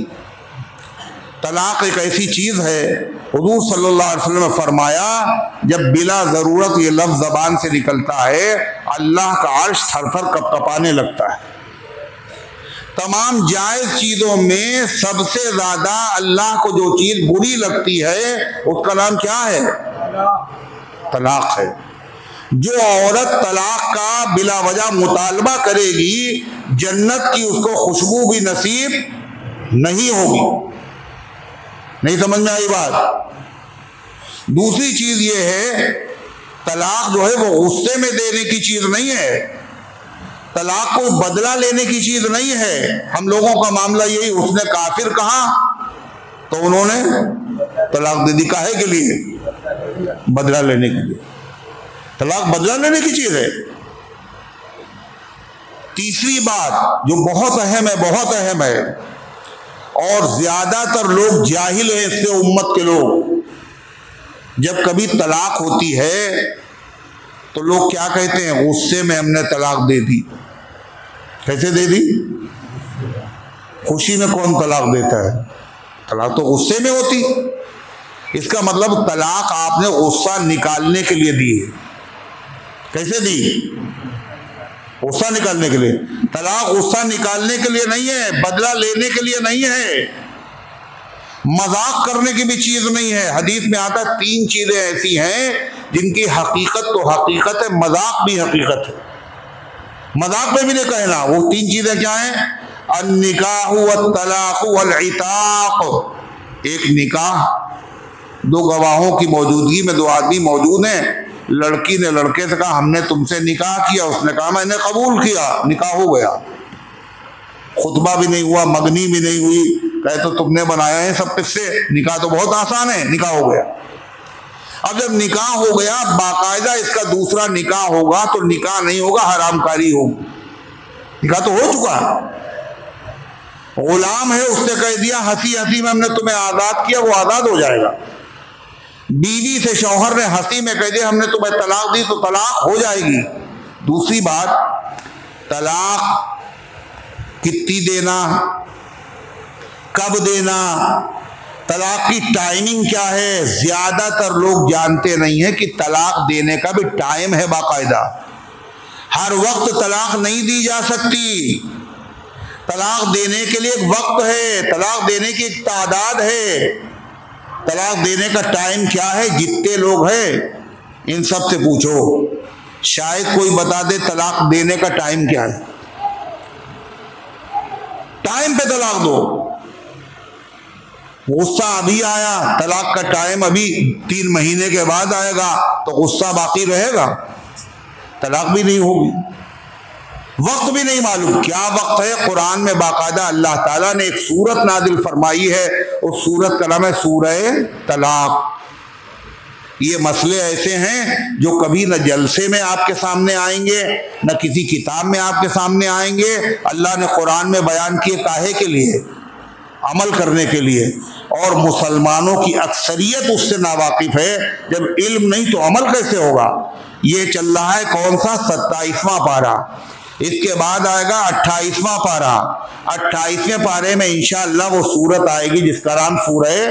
तलाक एक ऐसी चीज है, हुजूर सल्लल्लाहु अलैहि वसल्लम ने फरमाया, जब बिला जरूरत ये लफ्ज जबान से निकलता है अल्लाह का अर्श थर-थर कपकपाने लगता है। तमाम जायज चीजों में सबसे ज्यादा अल्लाह को जो चीज बुरी लगती है उसका नाम क्या है? तलाक है। जो औरत तलाक का बिला वजह मुतालबा करेगी, जन्नत की उसको खुशबू भी नसीब नहीं होगी। नहीं समझ में आई बात? दूसरी चीज ये है, तलाक जो है वो गुस्से में देने की चीज नहीं है, तलाक कोई बदला लेने की चीज नहीं है। हम लोगों का मामला यही, उसने काफिर कहा तो उन्होंने तलाक दे दी। काहे के लिए? बदला लेने के लिए। तलाक बदला लेने की चीज है। तीसरी बात जो बहुत अहम है, बहुत अहम है, और ज्यादातर लोग जाहिल है इससे, उम्मत के लोग, जब कभी तलाक होती है तो लोग क्या कहते हैं? गुस्से में हमने तलाक दे दी। कैसे दे दी? खुशी में कौन तलाक देता है? तलाक तो गुस्से में होती। इसका मतलब तलाक आपने गुस्सा निकालने के लिए दी है। कैसे दी? गुस्सा निकालने के लिए। तलाक गुस्सा निकालने के लिए नहीं है, बदला लेने के लिए नहीं है, मजाक करने की भी चीज नहीं है। हदीस में आता है 3 चीजें ऐसी हैं जिनकी हकीकत तो हकीकत है, मजाक भी हकीकत है। मजाक में भी नहीं कहना। वो 3 चीजें क्या हैं? अन्निकाह वत्तलाक वल्इताक। एक निकाह, 2 गवाहों की मौजूदगी में 2 आदमी मौजूद हैं, लड़की ने लड़के से कहा हमने तुमसे निकाह किया, उसने कहा मैंने कबूल किया, निकाह हो गया। खुतबा भी नहीं हुआ, मगनी भी नहीं हुई, कहे तो तुमने बनाया है सब किससे? निकाह तो बहुत आसान है, निकाह हो गया। अब जब निकाह हो गया, बाकायदा इसका दूसरा निकाह होगा तो निकाह नहीं होगा, हरामकारी होगी। निकाह तो हो चुका। गुलाम है, उससे कह दिया हंसी हंसी में हमने तुम्हें आजाद किया, वो आजाद हो जाएगा। बीवी से शौहर ने हंसी में कह दिया हमने तुम्हें तलाक दी, तो तलाक हो जाएगी। दूसरी बात, तलाक कितनी देना, कब देना, तलाक की टाइमिंग क्या है। ज्यादातर लोग जानते नहीं है कि तलाक देने का भी टाइम है बाकायदा। हर वक्त तलाक नहीं दी जा सकती। तलाक देने के लिए एक वक्त है, तलाक देने की एक तादाद है। तलाक देने का टाइम क्या है? जितने लोग हैं इन सब से पूछो, शायद कोई बता दे तलाक देने का टाइम क्या है। टाइम पे तलाक दो। गुस्सा अभी आया, तलाक का टाइम अभी 3 महीने के बाद आएगा, तो गुस्सा बाकी रहेगा, तलाक भी नहीं होगी। वक्त भी नहीं मालूम क्या वक्त है। कुरान में बाकायदा अल्लाह ताला ने एक सूरत नाजिल फरमाई है, उस सूरत का नाम है सूरह तलाक। ये मसले ऐसे हैं जो कभी न जलसे में आपके सामने आएंगे, न किसी किताब में आपके सामने आएंगे। अल्लाह ने कुरान में बयान किए काहे के लिए? अमल करने के लिए। और मुसलमानों की अक्सरियत उससे नावाकिफ है। जब इल्म नहीं तो अमल कैसे होगा। ये चल रहा है कौन सा? 27वां पारा। इसके बाद आएगा 28वां पारा। 28वें पारे में इंशाअल्लाह वो सूरत आएगी जिसका नाम सूरह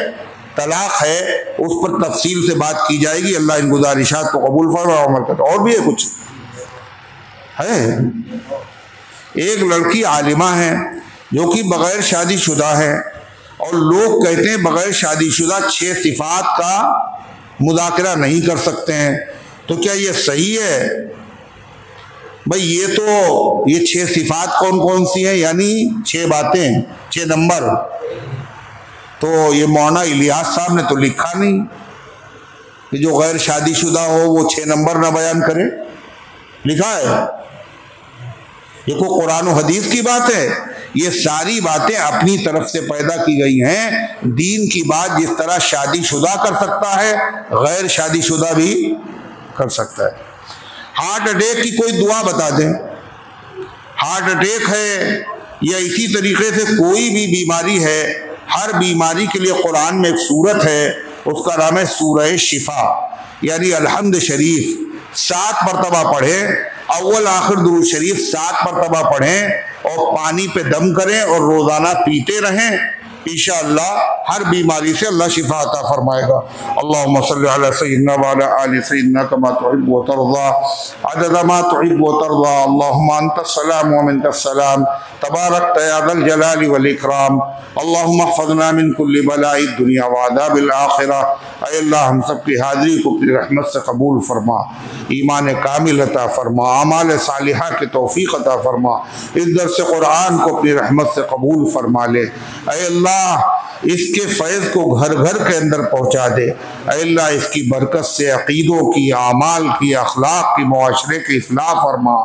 तलाक है। उस पर तफसील से बात की जाएगी। अल्लाह इन गुजारिशात को कबूल फरमाए, अमल करे। और भी है कुछ है। एक लड़की आलिमा है जो कि बगैर शादीशुदा है, और लोग कहते हैं बगैर शादीशुदा 6 सिफात का मुज़ाकरा नहीं कर सकते हैं। तो क्या ये सही है? भाई ये 6 सिफात कौन कौन सी हैं? यानी 6 बातें, 6 नंबर। तो ये मौलाना इलियास साहब ने तो लिखा नहीं कि जो गैर शादीशुदा हो वो 6 नंबर ना बयान करे। लिखा है? ये कोई कुरान और हदीस की बात है? ये सारी बातें अपनी तरफ से पैदा की गई हैं। दीन की बात जिस तरह शादीशुदा कर सकता है, गैर शादीशुदा भी कर सकता है। हार्ट अटैक की कोई दुआ बता दें। हार्ट अटैक है या इसी तरीके से कोई भी बीमारी है, हर बीमारी के लिए कुरान में एक सूरत है, उसका नाम है सूरह शिफा, यानी अलहम्द शरीफ 7 मरतबा पढ़े। अव्वल आखिर दुरूद शरीफ 7 मरतबा पढ़ें और पानी पे दम करें और रोजाना पीते रहें। इंशाअल्लाह हर बीमारी से अल्लाह शिफा अता फरमाएगा। अल्लाहुम्मा सल्ली अला सय्यिदना व अला आलि सय्यिदना कमा तुहिब्बु व तर्ज़ा अदद मा तुहिब्बु व तर्ज़ा। अल्लाहुम्मा अंतस सलाम व मिनकस सलाम तबारकत या ज़ल जलाली वल इकराम। अल्लाहुम्मा हफ़ज़ना मिन कुल्लि बलाइ दुनिया व अज़ाबिल आखिरह। ऐ अल्लाह हम सब की हाज़िरी को अपनी रहमत से कबूल फरमा, ईमान कामिल अता फरमा, अमाल सालिहा की तौफीक अता फरमा, इस दर्स कुरान को अपनी रहमत से कबूल फरमा ले। ऐ अल्लाह इसके फैज़ को घर घर के अंदर पहुँचा दे। ऐ अल्लाह इसकी बरकत से अक़ीदों की, आमाल की, अखलाक की, मुआशरे की इस्लाह फरमा।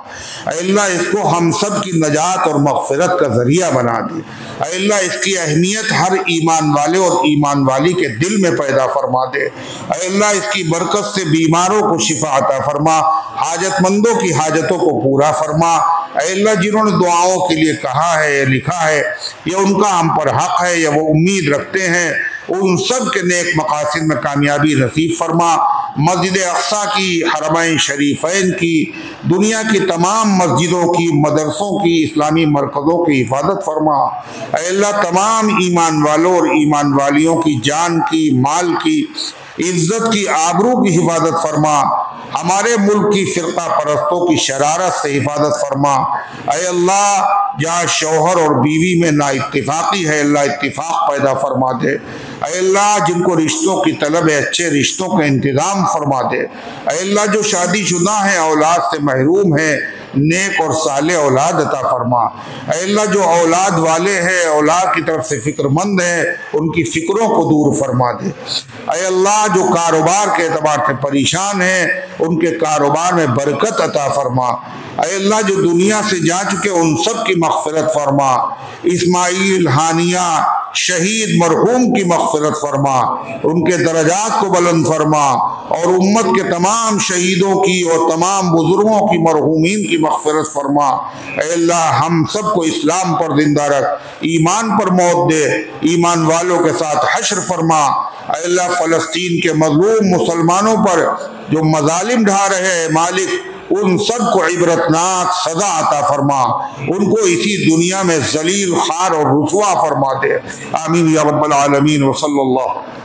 ऐ अल्लाह इसको हम सब की नजात और मग़फ़िरत का ज़रिया बना दे। ऐ अल्लाह इसकी अहमियत हर ईमान वाले और ईमान वाली के दिल में पैदा फरमा दे। ऐ अल्लाह इसकी बरकत से बीमारों को शिफा अता फरमा, हाजतमंदों की हाजतों को पूरा फरमा। ऐ अल्लाह जिन्होंने दुआओं के लिए कहा है या लिखा है, या उनका हम पर हक है या वो उम्मीद रखते हैं, उन सब के नेक मकासद में कामयाबी नसीब फरमा। मस्जिद अक़सा की, हरमैन शरीफैन की, दुनिया की तमाम मस्जिदों की, मदरसों की, इस्लामी मरकज़ों की हिफाजत फरमा। ऐ अल्लाह तमाम ईमान वालों और ईमान वालियों की जान की, माल की, इज्जत की, आबरू की हिफाजत फरमा। हमारे मुल्क की फ़िरका परस्तों की शरारत से हिफाजत फरमा। ऐ अल्लाह जहाँ शौहर और बीवी में ना इत्तिफाक़ी है, अल्लाह इत्तिफाक़ पैदा फरमा दे। ऐ अल्लाह जिनको रिश्तों की तलब है, अच्छे रिश्तों का इंतज़ाम फरमा दे। ऐ अल्लाह जो शादीशुदा हैं, औलाद से महरूम हैं, नेक और साले औलाद अता फरमा। ऐ अल्लाह जो औलाद वाले हैं, औलाद की तरफ से फ़िक्रमंद हैं, उनकी फ़िक्रों को दूर फरमा दे। ऐ अल्लाह जो कारोबार के एतबार से परेशान हैं, उनके कारोबार में बरकत अता फरमा। ऐ अल्लाह जो दुनिया से जा चुके उन सब की मग़फ़िरत फरमा। इस्माइल हानिया शहीद मरहूम की मग़फ़िरत फरमा, उनके दरजात को बुलंद फरमा, और उम्मत के तमाम शहीदों की और तमाम बुजुर्गों की मरहूमीन की मग़फ़िरत फरमा। ऐ अल्लाह हम सब को इस्लाम पर जिंदा रख, ईमान पर मौत दे, ईमान वालों के साथ हश्र फरमा। ऐ अल्लाह फ़लस्तीन के मज़लूम मुसलमानों पर जो मज़ालिम ढा रहे हैं, मालिक उन सब को इबरतनाक सजा अता फरमा, उनको इसी दुनिया में जलील खार और रुसवा फरमा दे। आमीन या रब्बल आलमीन। व सल्लल्लाहु